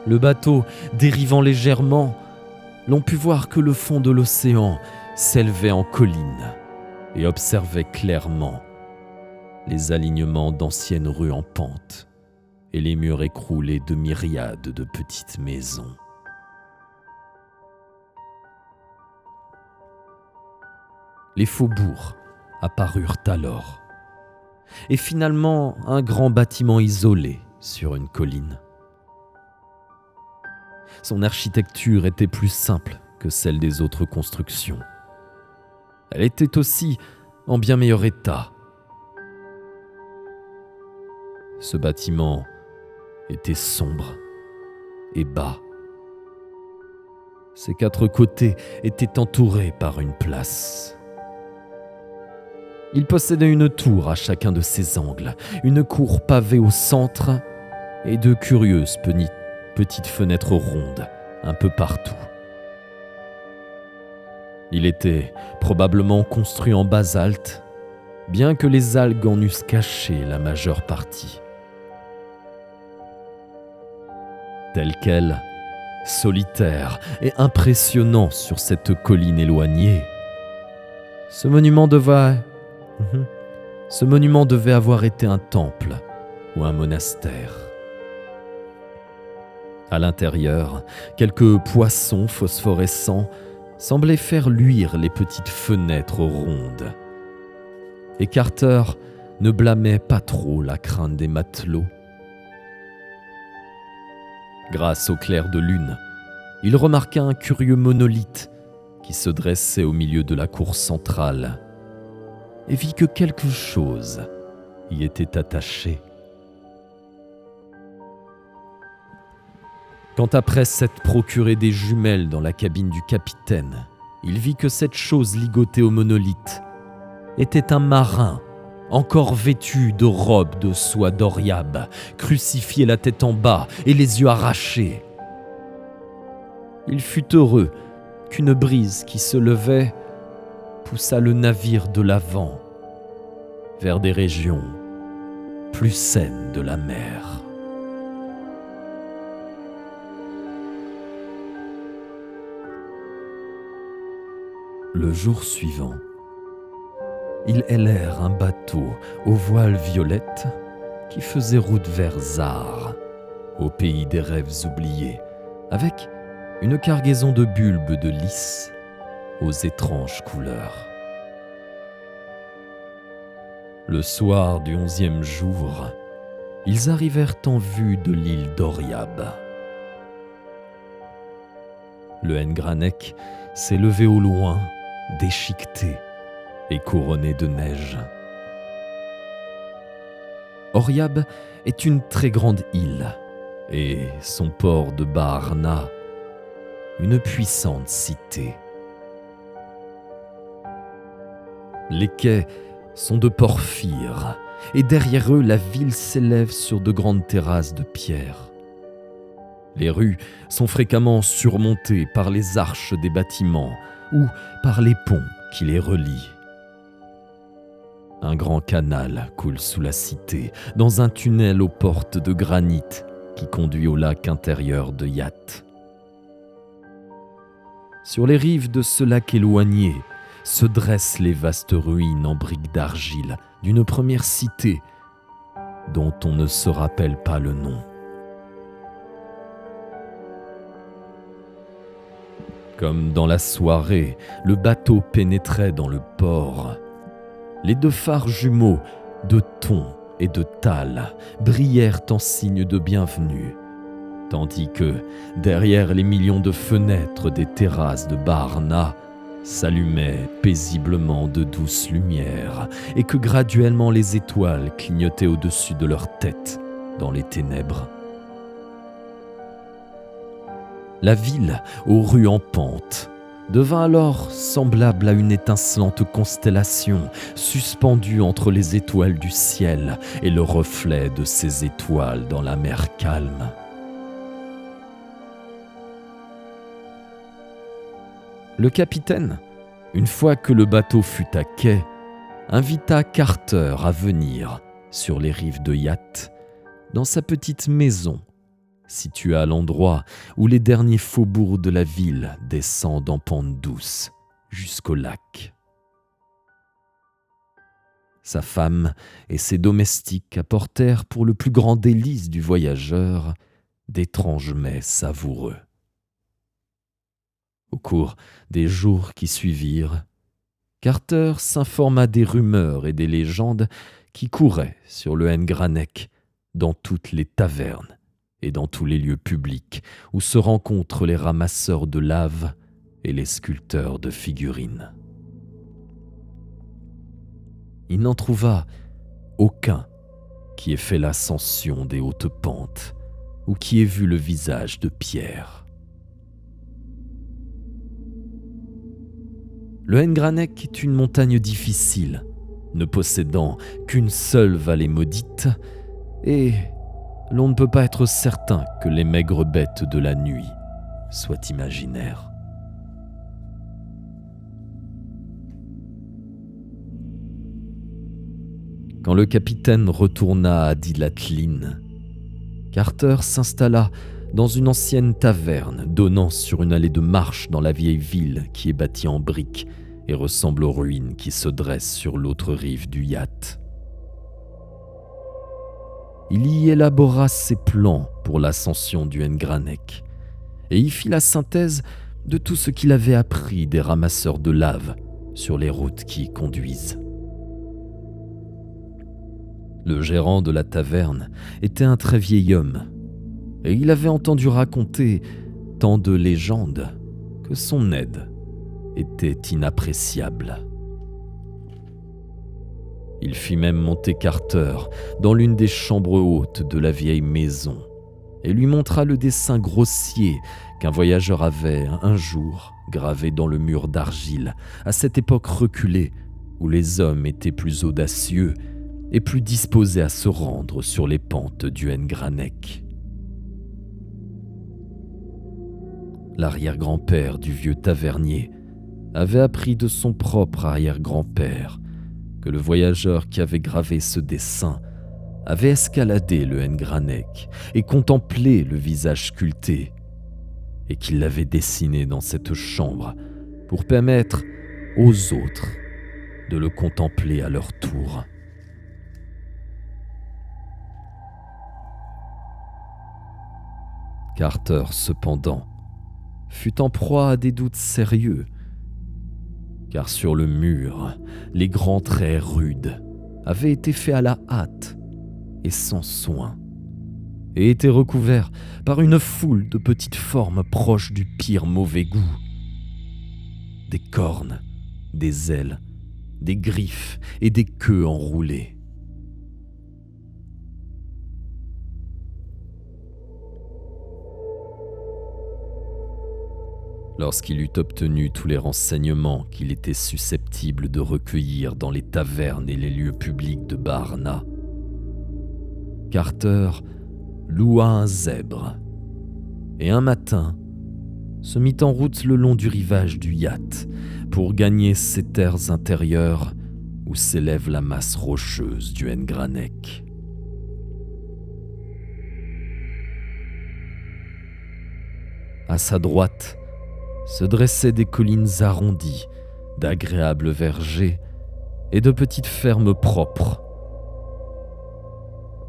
Le bateau dérivant légèrement, l'on put voir que le fond de l'océan s'élevait en colline et observait clairement les alignements d'anciennes rues en pente et les murs écroulés de myriades de petites maisons. Les faubourgs apparurent alors, et finalement un grand bâtiment isolé sur une colline. Son architecture était plus simple que celle des autres constructions. Elle était aussi en bien meilleur état. Ce bâtiment était sombre et bas. Ses 4 côtés étaient entourés par une place. Il possédait une tour à chacun de ses angles, une cour pavée au centre et de curieuses petites fenêtres rondes un peu partout. Il était probablement construit en basalte, bien que les algues en eussent caché la majeure partie. Tel quel, solitaire et impressionnant sur cette colline éloignée, ce monument devait avoir été un temple ou un monastère. À l'intérieur, quelques poissons phosphorescents semblaient faire luire les petites fenêtres rondes. Et Carter ne blâmait pas trop la crainte des matelots. Grâce au clair de lune, il remarqua un curieux monolithe qui se dressait au milieu de la cour centrale et vit que quelque chose y était attaché. Quand après s'être procuré des jumelles dans la cabine du capitaine, il vit que cette chose ligotée au monolithe était un marin, encore vêtu de robes de soie d'Oriab, crucifié la tête en bas et les yeux arrachés. Il fut heureux qu'une brise qui se levait poussa le navire de l'avant vers des régions plus saines de la mer. Le jour suivant, ils hélèrent un bateau aux voiles violettes qui faisait route vers Zare, au pays des rêves oubliés, avec une cargaison de bulbes de lys aux étranges couleurs. Le soir du 11e jour, ils arrivèrent en vue de l'île d'Oriab. Le Ngranek s'élevait au loin, déchiqueté et couronné de neige. Oriab est une très grande île et son port de Baharna, une puissante cité. Les quais sont de porphyre et derrière eux la ville s'élève sur de grandes terrasses de pierre. Les rues sont fréquemment surmontées par les arches des bâtiments ou par les ponts qui les relient. Un grand canal coule sous la cité, dans un tunnel aux portes de granit qui conduit au lac intérieur de Yat. Sur les rives de ce lac éloigné se dressent les vastes ruines en briques d'argile d'une première cité dont on ne se rappelle pas le nom. Comme dans la soirée, le bateau pénétrait dans le port. Les deux phares jumeaux de Thon et de Tal brillèrent en signe de bienvenue, tandis que, derrière les millions de fenêtres des terrasses de Baharna, s'allumaient paisiblement de douces lumières et que graduellement les étoiles clignotaient au-dessus de leurs têtes dans les ténèbres. La ville, aux rues en pente, devint alors semblable à une étincelante constellation suspendue entre les étoiles du ciel et le reflet de ces étoiles dans la mer calme. Le capitaine, une fois que le bateau fut à quai, invita Carter à venir sur les rives de Yat, dans sa petite maison, située à l'endroit où les derniers faubourgs de la ville descendent en pente douce jusqu'au lac. Sa femme et ses domestiques apportèrent pour le plus grand délice du voyageur d'étranges mets savoureux. Au cours des jours qui suivirent, Carter s'informa des rumeurs et des légendes qui couraient sur le Ngranek dans toutes les tavernes et dans tous les lieux publics où se rencontrent les ramasseurs de lave et les sculpteurs de figurines. Il n'en trouva aucun qui ait fait l'ascension des hautes pentes ou qui ait vu le visage de Pierre. Le Ngranek est une montagne difficile, ne possédant qu'une seule vallée maudite, et l'on ne peut pas être certain que les maigres bêtes de la nuit soient imaginaires. Quand le capitaine retourna à Dilatlin, Carter s'installa dans une ancienne taverne donnant sur une allée de marche dans la vieille ville qui est bâtie en briques et ressemble aux ruines qui se dressent sur l'autre rive du Yat. Il y élabora ses plans pour l'ascension du Ngranek et y fit la synthèse de tout ce qu'il avait appris des ramasseurs de lave sur les routes qui y conduisent. Le gérant de la taverne était un très vieil homme, et il avait entendu raconter tant de légendes que son aide était inappréciable. Il fit même monter Carter dans l'une des chambres hautes de la vieille maison et lui montra le dessin grossier qu'un voyageur avait un jour gravé dans le mur d'argile à cette époque reculée où les hommes étaient plus audacieux et plus disposés à se rendre sur les pentes du Ngranek. L'arrière-grand-père du vieux tavernier avait appris de son propre arrière-grand-père que le voyageur qui avait gravé ce dessin avait escaladé le Ngranek et contemplé le visage sculpté, et qu'il l'avait dessiné dans cette chambre pour permettre aux autres de le contempler à leur tour. Carter, cependant, fut en proie à des doutes sérieux, car sur le mur, les grands traits rudes avaient été faits à la hâte et sans soin, et étaient recouverts par une foule de petites formes proches du pire mauvais goût. Des cornes, des ailes, des griffes et des queues enroulées. Lorsqu'il eut obtenu tous les renseignements qu'il était susceptible de recueillir dans les tavernes et les lieux publics de Baarna, Carter loua un zèbre et un matin se mit en route le long du rivage du Yacht pour gagner ces terres intérieures où s'élève la masse rocheuse du Ngranek. À sa droite se dressaient des collines arrondies, d'agréables vergers et de petites fermes propres.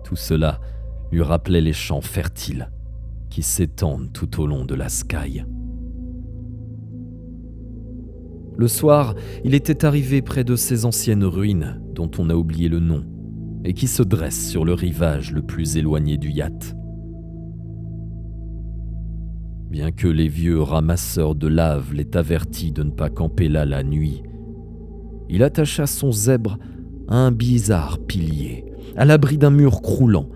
Tout cela lui rappelait les champs fertiles qui s'étendent tout au long de la Skye. Le soir, il était arrivé près de ces anciennes ruines dont on a oublié le nom et qui se dressent sur le rivage le plus éloigné du Yacht. Bien que les vieux ramasseurs de lave l'aient averti de ne pas camper là la nuit, il attacha son zèbre à un bizarre pilier, à l'abri d'un mur croulant,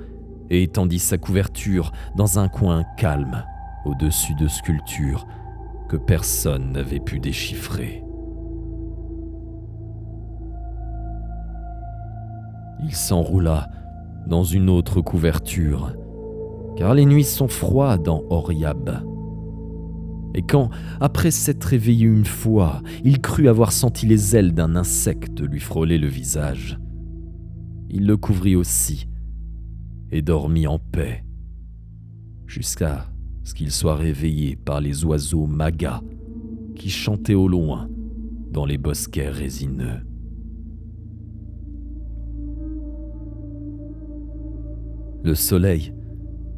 et étendit sa couverture dans un coin calme, au-dessus de sculptures que personne n'avait pu déchiffrer. Il s'enroula dans une autre couverture, car les nuits sont froides en Oriab. Et quand, après s'être réveillé une fois, il crut avoir senti les ailes d'un insecte lui frôler le visage, il le couvrit aussi et dormit en paix, jusqu'à ce qu'il soit réveillé par les oiseaux magas qui chantaient au loin dans les bosquets résineux. Le soleil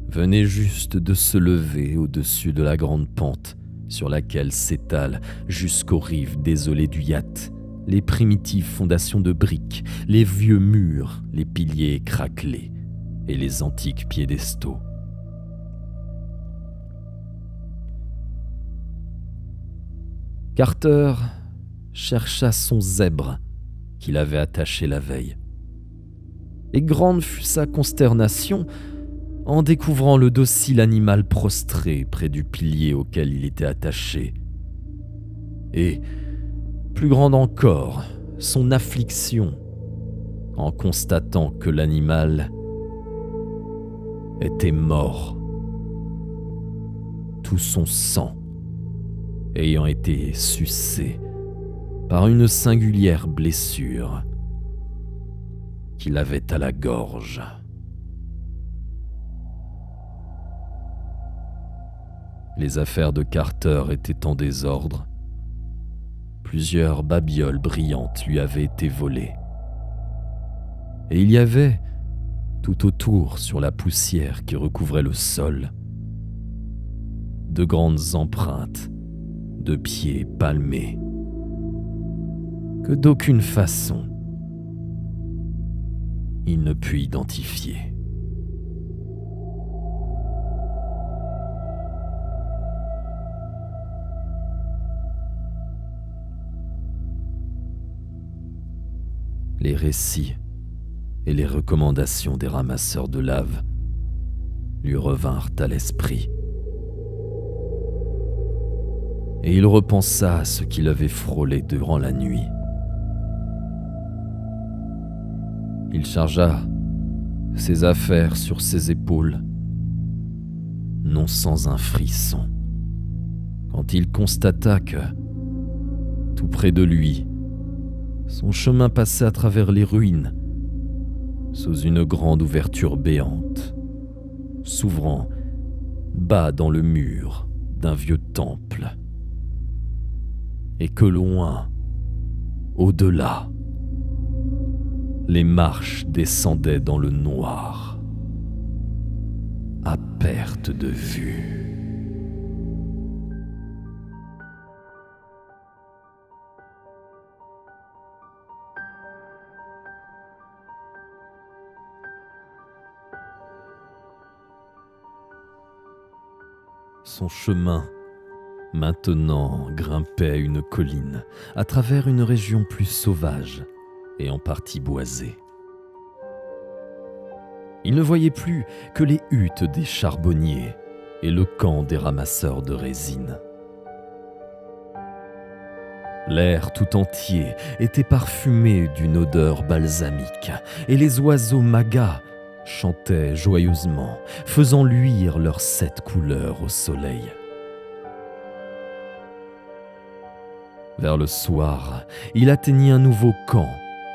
venait juste de se lever au-dessus de la grande pente sur laquelle s'étalent jusqu'aux rives désolées du Yacht les primitives fondations de briques, les vieux murs, les piliers craquelés et les antiques piédestaux. Carter chercha son zèbre qu'il avait attaché la veille. Et grande fut sa consternation en découvrant le docile animal prostré près du pilier auquel il était attaché. Et, plus grande encore, son affliction en constatant que l'animal était mort, tout son sang ayant été sucé par une singulière blessure qu'il avait à la gorge. Les affaires de Carter étaient en désordre. Plusieurs babioles brillantes lui avaient été volées. Et il y avait, tout autour sur la poussière qui recouvrait le sol, de grandes empreintes de pieds palmés que d'aucune façon il ne put identifier. Les récits et les recommandations des ramasseurs de lave lui revinrent à l'esprit. Et il repensa à ce qu'il avait frôlé durant la nuit. Il chargea ses affaires sur ses épaules, non sans un frisson, quand il constata que, tout près de lui, son chemin passait à travers les ruines, sous une grande ouverture béante, s'ouvrant bas dans le mur d'un vieux temple, et que loin, Au-delà, les marches descendaient dans le noir, à perte de vue. Son chemin, maintenant, grimpait une colline, à travers une région plus sauvage et en partie boisée. Il ne voyait plus que les huttes des charbonniers et le camp des ramasseurs de résine. L'air tout entier était parfumé d'une odeur balsamique et les oiseaux magas chantaient joyeusement, faisant luire leurs 7 couleurs au soleil. Vers le soir, il atteignit un nouveau camp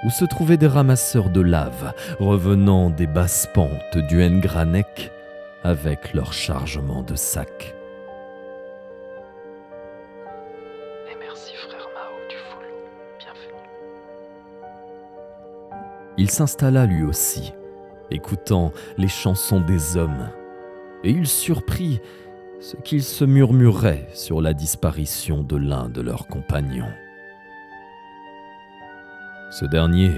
où se trouvaient des ramasseurs de lave revenant des basses pentes du N'Granek avec leur chargement de sacs. Et merci frère Mao du follow, bienvenue. Il s'installa lui aussi, écoutant les chansons des hommes, et il surprit ce qu'ils se murmuraient sur la disparition de l'un de leurs compagnons. Ce dernier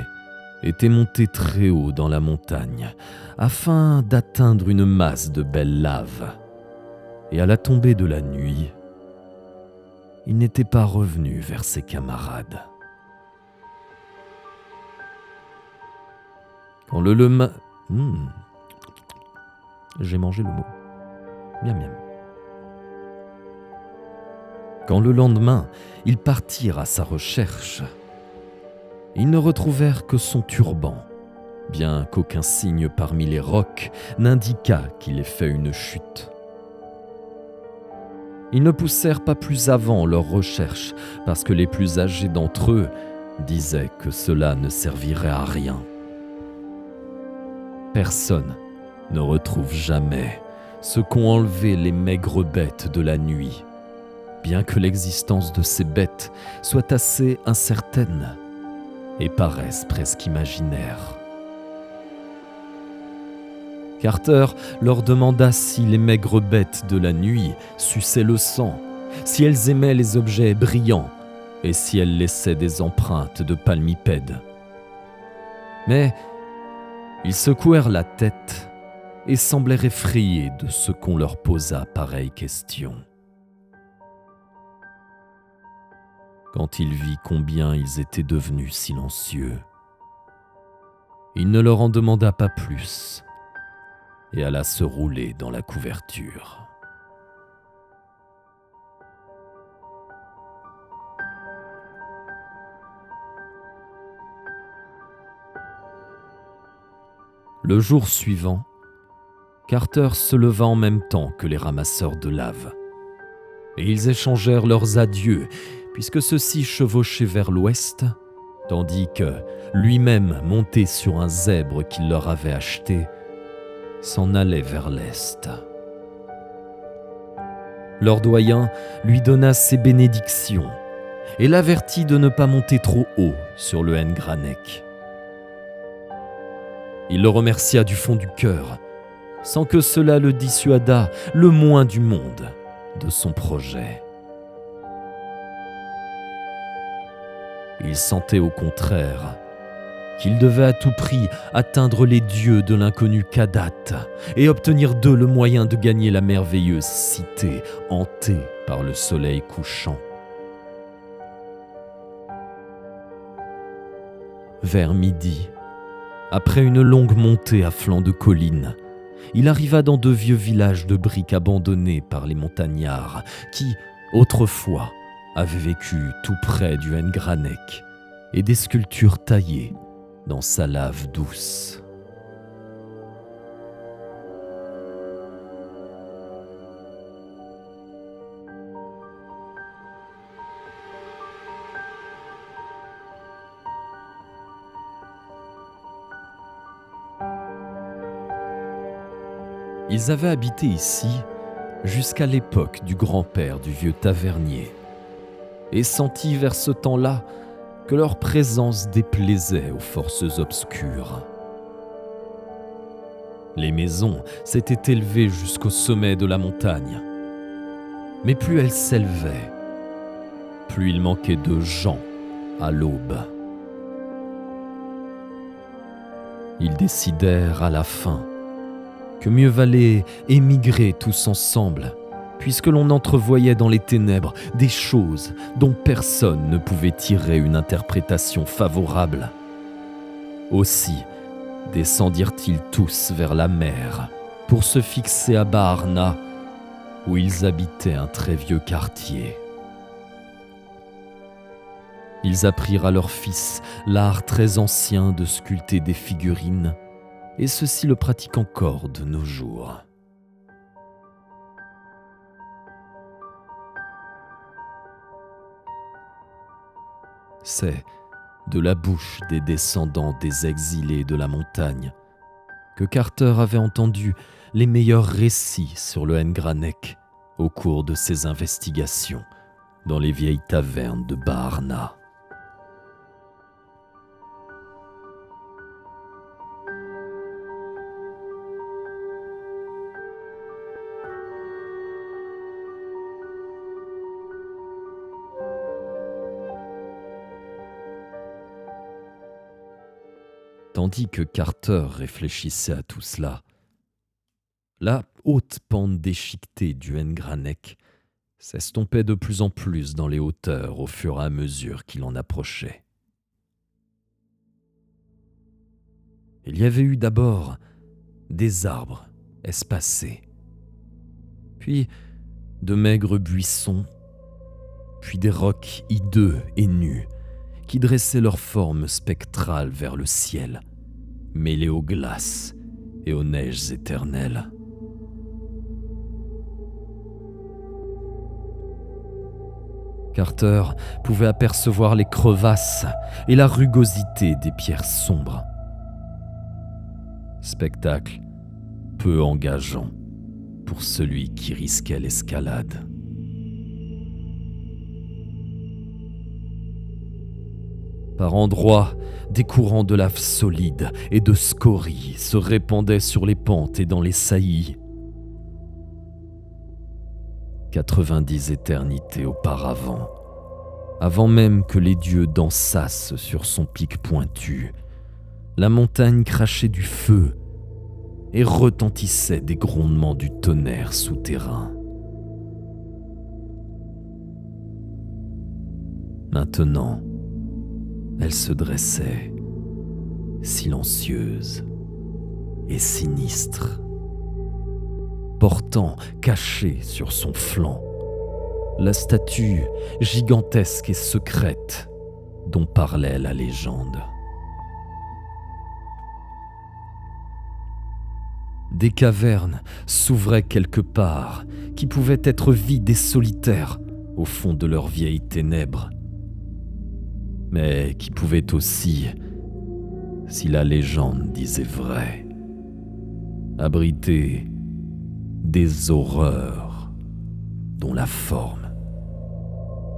était monté très haut dans la montagne afin d'atteindre une masse de belles laves, et à la tombée de la nuit, il n'était pas revenu vers ses camarades. Quand le lendemain... J'ai mangé le mot. Miam miam. Quand le lendemain, ils partirent à sa recherche, ils ne retrouvèrent que son turban, bien qu'aucun signe parmi les rocs n'indiquât qu'il ait fait une chute. Ils ne poussèrent pas plus avant leurs recherches parce que les plus âgés d'entre eux disaient que cela ne servirait à rien. Personne ne retrouve jamais ce qu'ont enlevé les maigres bêtes de la nuit, bien que l'existence de ces bêtes soit assez incertaine et paraisse presque imaginaire. Carter leur demanda si les maigres bêtes de la nuit suçaient le sang, si elles aimaient les objets brillants et si elles laissaient des empreintes de palmipèdes. Mais ils secouèrent la tête et semblèrent effrayés de ce qu'on leur posa pareille question. Quand il vit combien ils étaient devenus silencieux, il ne leur en demanda pas plus et alla se rouler dans la couverture. Le jour suivant, Carter se leva en même temps que les ramasseurs de lave, et ils échangèrent leurs adieux, puisque ceux-ci chevauchaient vers l'ouest, tandis que, lui-même monté sur un zèbre qu'il leur avait acheté, s'en allait vers l'est. Leur doyen lui donna ses bénédictions et l'avertit de ne pas monter trop haut sur le N'Granek. Il le remercia du fond du cœur, sans que cela le dissuadât le moins du monde de son projet. Il sentait au contraire qu'il devait à tout prix atteindre les dieux de l'inconnu Kadat et obtenir d'eux le moyen de gagner la merveilleuse cité hantée par le soleil couchant. Vers midi, après une longue montée à flanc de colline, il arriva dans 2 vieux villages de briques abandonnés par les montagnards qui, autrefois, avaient vécu tout près du N'Granek et des sculptures taillées dans sa lave douce. Ils avaient habité ici jusqu'à l'époque du grand-père du vieux tavernier, et sentit vers ce temps-là que leur présence déplaisait aux forces obscures. Les maisons s'étaient élevées jusqu'au sommet de la montagne. Mais plus elles s'élevaient, plus il manquait de gens à l'aube. Ils décidèrent à la fin que mieux valait émigrer tous ensemble, puisque l'on entrevoyait dans les ténèbres des choses dont personne ne pouvait tirer une interprétation favorable. Aussi descendirent-ils tous vers la mer pour se fixer à Baarna, où ils habitaient un très vieux quartier. Ils apprirent à leurs fils l'art très ancien de sculpter des figurines, et ceux-ci le pratiquent encore de nos jours. C'est de la bouche des descendants des exilés de la montagne que Carter avait entendu les meilleurs récits sur le Ngranek au cours de ses investigations dans les vieilles tavernes de Baarna. Tandis que Carter réfléchissait à tout cela, la haute pente déchiquetée du Ngranek s'estompait de plus en plus dans les hauteurs au fur et à mesure qu'il en approchait. Il y avait eu d'abord des arbres espacés, puis de maigres buissons, puis des rocs hideux et nus qui dressaient leurs formes spectrales vers le ciel, mêlées aux glaces et aux neiges éternelles. Carter pouvait apercevoir les crevasses et la rugosité des pierres sombres. Spectacle peu engageant pour celui qui risquait l'escalade. Par endroits, des courants de lave solide et de scories se répandaient sur les pentes et dans les saillies. 90 éternités auparavant, avant même que les dieux dansassent sur son pic pointu, la montagne crachait du feu et retentissait des grondements du tonnerre souterrain. Maintenant, elle se dressait, silencieuse et sinistre, portant, cachée sur son flanc, la statue gigantesque et secrète dont parlait la légende. Des cavernes s'ouvraient quelque part, qui pouvaient être vides et solitaires au fond de leurs vieilles ténèbres, mais qui pouvaient aussi, si la légende disait vrai, abriter des horreurs dont la forme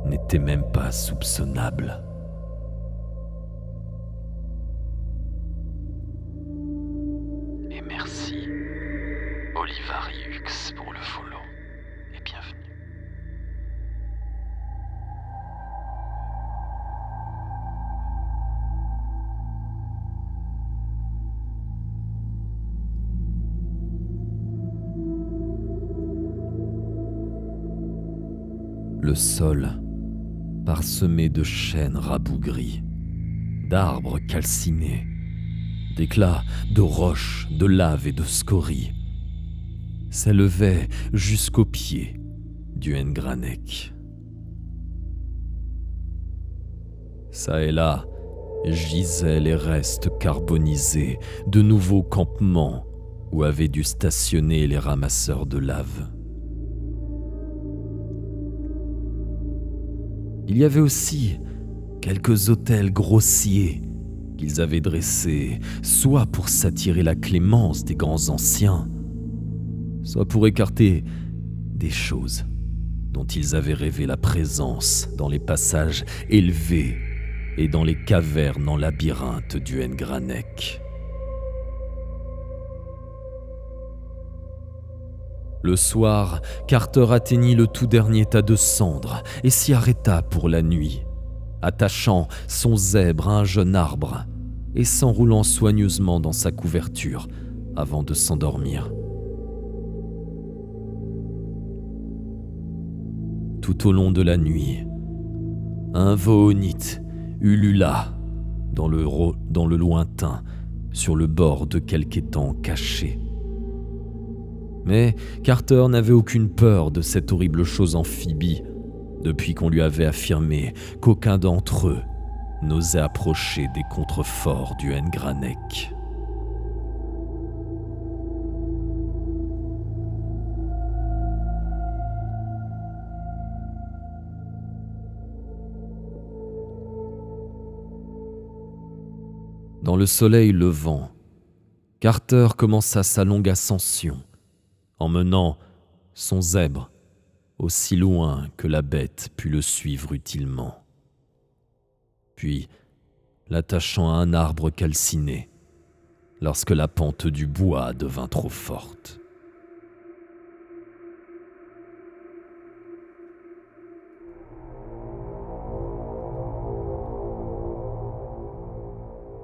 n'était même pas soupçonnable. Et merci, Olivariux, pour le follow, et bienvenue. Le sol, parsemé de chênes rabougris, d'arbres calcinés, d'éclats de roches, de lave et de scories, s'élevait jusqu'au pied du Ngranek. Ça et là gisaient les restes carbonisés de nouveaux campements où avaient dû stationner les ramasseurs de lave. Il y avait aussi quelques autels grossiers qu'ils avaient dressés, soit pour s'attirer la clémence des grands anciens, soit pour écarter des choses dont ils avaient rêvé la présence dans les passages élevés et dans les cavernes en labyrinthe du Ngranek. Le soir, Carter atteignit le tout dernier tas de cendres et s'y arrêta pour la nuit, attachant son zèbre à un jeune arbre et s'enroulant soigneusement dans sa couverture avant de s'endormir. Tout au long de la nuit, un voonite ulula dans le lointain, sur le bord de quelque étang caché. Mais Carter n'avait aucune peur de cette horrible chose amphibie, depuis qu'on lui avait affirmé qu'aucun d'entre eux n'osait approcher des contreforts du Ngranek. Dans le soleil levant, Carter commença sa longue ascension, emmenant son zèbre aussi loin que la bête put le suivre utilement. Puis, l'attachant à un arbre calciné, lorsque la pente du bois devint trop forte.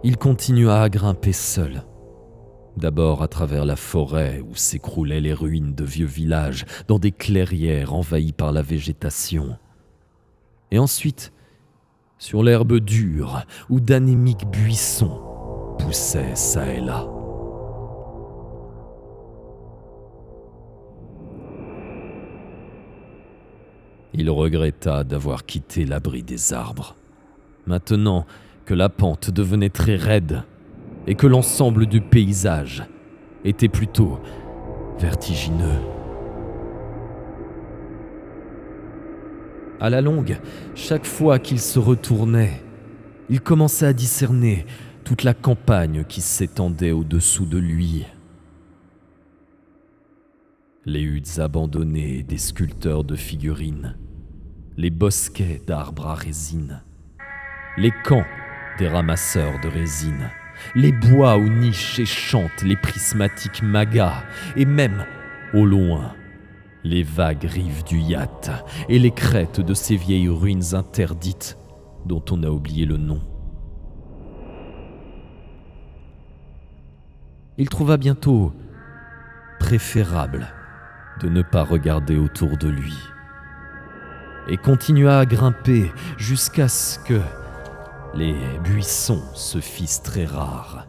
Il continua à grimper seul, d'abord à travers la forêt où s'écroulaient les ruines de vieux villages dans des clairières envahies par la végétation, et ensuite sur l'herbe dure où d'anémiques buissons poussaient çà et là. Il regretta d'avoir quitté l'abri des arbres. Maintenant que la pente devenait très raide et que l'ensemble du paysage était plutôt vertigineux. À la longue, chaque fois qu'il se retournait, il commençait à discerner toute la campagne qui s'étendait au-dessous de lui. Les huttes abandonnées des sculpteurs de figurines, les bosquets d'arbres à résine, les camps des ramasseurs de résine, les bois où nichent et chantent les prismatiques magas, et même, au loin, les vagues rives du Yacht et les crêtes de ces vieilles ruines interdites dont on a oublié le nom. Il trouva bientôt préférable de ne pas regarder autour de lui et continua à grimper jusqu'à ce que les buissons se fissent très rares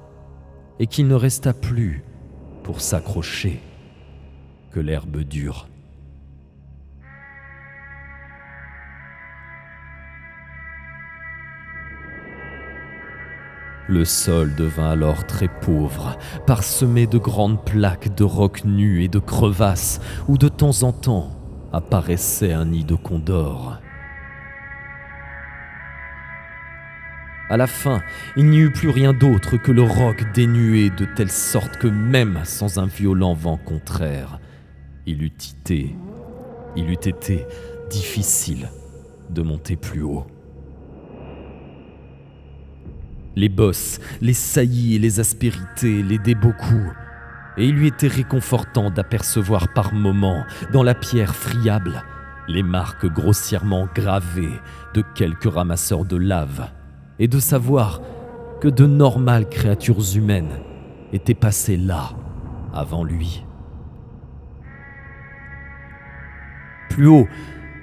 et qu'il ne resta plus pour s'accrocher que l'herbe dure. Le sol devint alors très pauvre, parsemé de grandes plaques de rocs nus et de crevasses où de temps en temps apparaissait un nid de condor. À la fin, il n'y eut plus rien d'autre que le roc dénué de telle sorte que même sans un violent vent contraire, il eût été difficile de monter plus haut. Les bosses, les saillies et les aspérités l'aidaient beaucoup, et il lui était réconfortant d'apercevoir par moments, dans la pierre friable, les marques grossièrement gravées de quelques ramasseurs de lave, et de savoir que de normales créatures humaines étaient passées là, avant lui. Plus haut,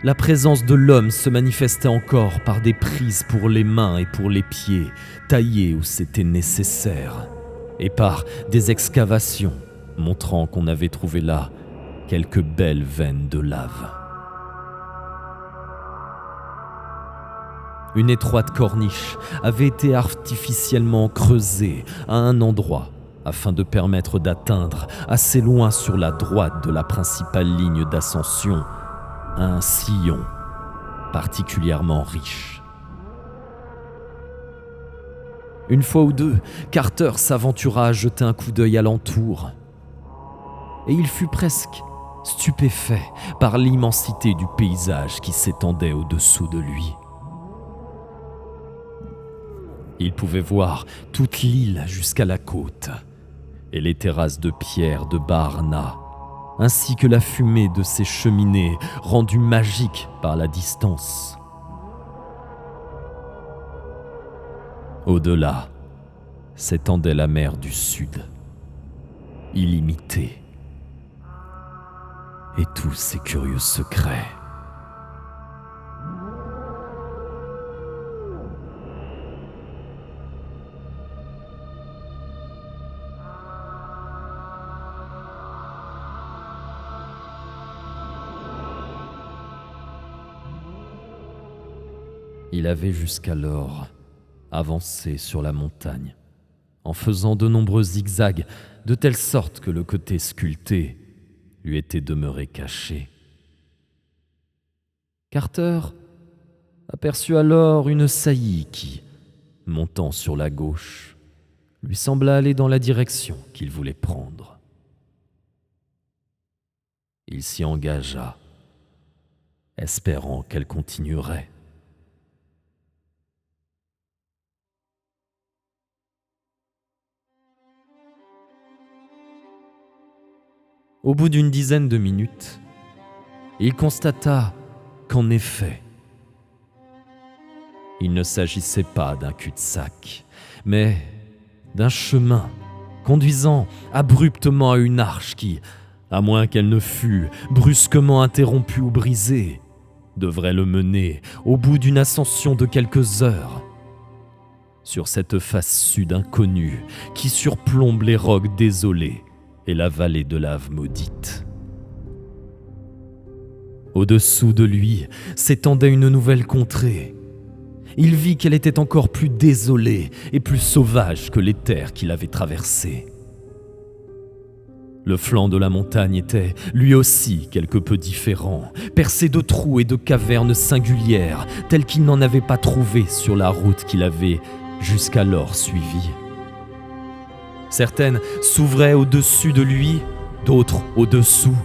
la présence de l'homme se manifestait encore par des prises pour les mains et pour les pieds, taillées où c'était nécessaire, et par des excavations montrant qu'on avait trouvé là quelques belles veines de lave. Une étroite corniche avait été artificiellement creusée à un endroit afin de permettre d'atteindre assez loin sur la droite de la principale ligne d'ascension un sillon particulièrement riche. Une fois ou deux, Carter s'aventura à jeter un coup d'œil alentour, et il fut presque stupéfait par l'immensité du paysage qui s'étendait au-dessous de lui. Il pouvait voir toute l'île jusqu'à la côte, et les terrasses de pierre de Baarna, ainsi que la fumée de ses cheminées rendues magiques par la distance. Au-delà s'étendait la mer du Sud, illimitée, et tous ses curieux secrets. Il avait jusqu'alors avancé sur la montagne, en faisant de nombreux zigzags, de telle sorte que le côté sculpté lui était demeuré caché. Carter aperçut alors une saillie qui, montant sur la gauche, lui sembla aller dans la direction qu'il voulait prendre. Il s'y engagea, espérant qu'elle continuerait. Au bout d'une dizaine de minutes, il constata qu'en effet, il ne s'agissait pas d'un cul-de-sac, mais d'un chemin conduisant abruptement à une arche qui, à moins qu'elle ne fût brusquement interrompue ou brisée, devrait le mener au bout d'une ascension de quelques heures. Sur cette face sud inconnue qui surplombe les rocs désolés et la vallée de lave maudite. Au-dessous de lui s'étendait une nouvelle contrée. Il vit qu'elle était encore plus désolée et plus sauvage que les terres qu'il avait traversées. Le flanc de la montagne était, lui aussi, quelque peu différent, percé de trous et de cavernes singulières, telles qu'il n'en avait pas trouvé sur la route qu'il avait jusqu'alors suivie. Certaines s'ouvraient au-dessus de lui, d'autres au-dessous,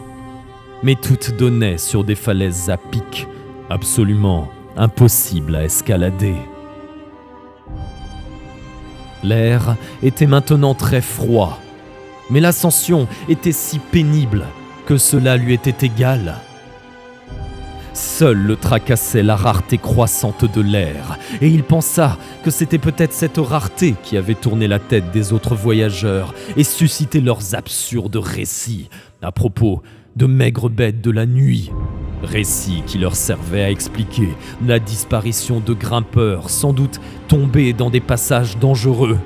mais toutes donnaient sur des falaises à pic, absolument impossibles à escalader. L'air était maintenant très froid, mais l'ascension était si pénible que cela lui était égal. Seul le tracassait la rareté croissante de l'air, et il pensa que c'était peut-être cette rareté qui avait tourné la tête des autres voyageurs et suscité leurs absurdes récits à propos de maigres bêtes de la nuit, récits qui leur servaient à expliquer la disparition de grimpeurs sans doute tombés dans des passages dangereux.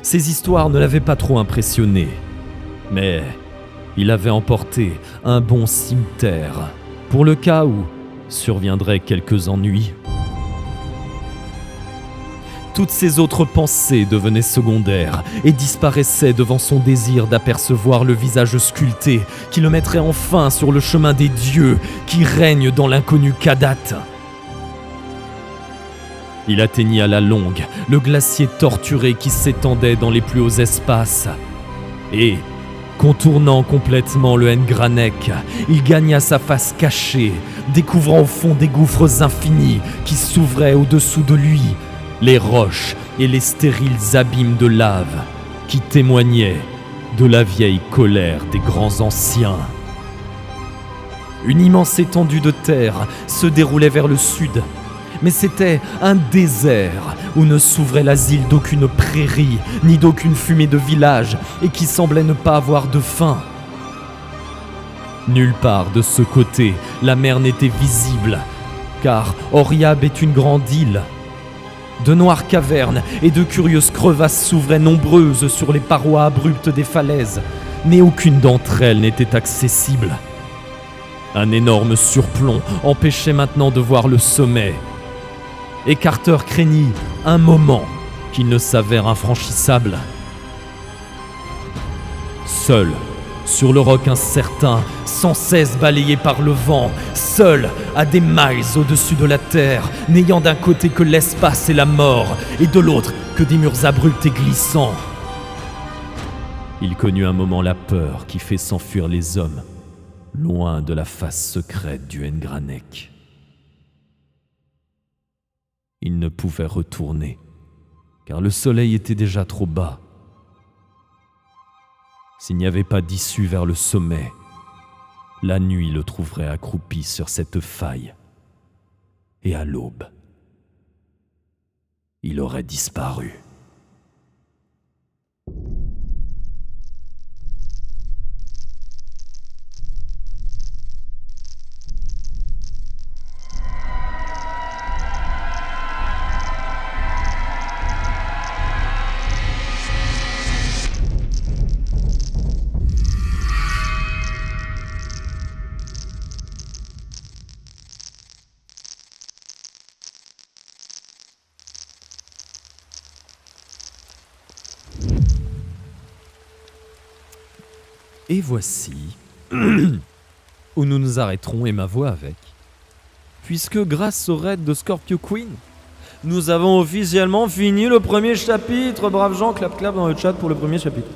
Ces histoires ne l'avaient pas trop impressionné, mais il avait emporté un bon cimeterre pour le cas où surviendraient quelques ennuis. Toutes ses autres pensées devenaient secondaires et disparaissaient devant son désir d'apercevoir le visage sculpté qui le mettrait enfin sur le chemin des dieux qui règnent dans l'inconnu Kadat. Il atteignit à la longue le glacier torturé qui s'étendait dans les plus hauts espaces et, contournant complètement le N'Granek, il gagna sa face cachée, découvrant au fond des gouffres infinis qui s'ouvraient au-dessous de lui, les roches et les stériles abîmes de lave qui témoignaient de la vieille colère des grands anciens. Une immense étendue de terre se déroulait vers le sud, mais c'était un désert où ne s'ouvrait l'asile d'aucune prairie, ni d'aucune fumée de village, et qui semblait ne pas avoir de fin. Nulle part de ce côté, la mer n'était visible, car Oriab est une grande île. De noires cavernes et de curieuses crevasses s'ouvraient nombreuses sur les parois abruptes des falaises, mais aucune d'entre elles n'était accessible. Un énorme surplomb empêchait maintenant de voir le sommet, et Carter craignit un moment qu'il ne s'avère infranchissable. Seul, sur le roc incertain, sans cesse balayé par le vent, seul, à des miles au-dessus de la terre, n'ayant d'un côté que l'espace et la mort, et de l'autre que des murs abrupts et glissants. Il connut un moment la peur qui fait s'enfuir les hommes, loin de la face secrète du N'Granek. Il ne pouvait retourner, car le soleil était déjà trop bas. S'il n'y avait pas d'issue vers le sommet, la nuit le trouverait accroupi sur cette faille. Et à l'aube, il aurait disparu. Et voici où nous nous arrêterons et ma voix avec. Puisque grâce au raid de Scorpio Queen, nous avons officiellement fini le premier chapitre. Braves gens, clap clap dans le chat pour le premier chapitre.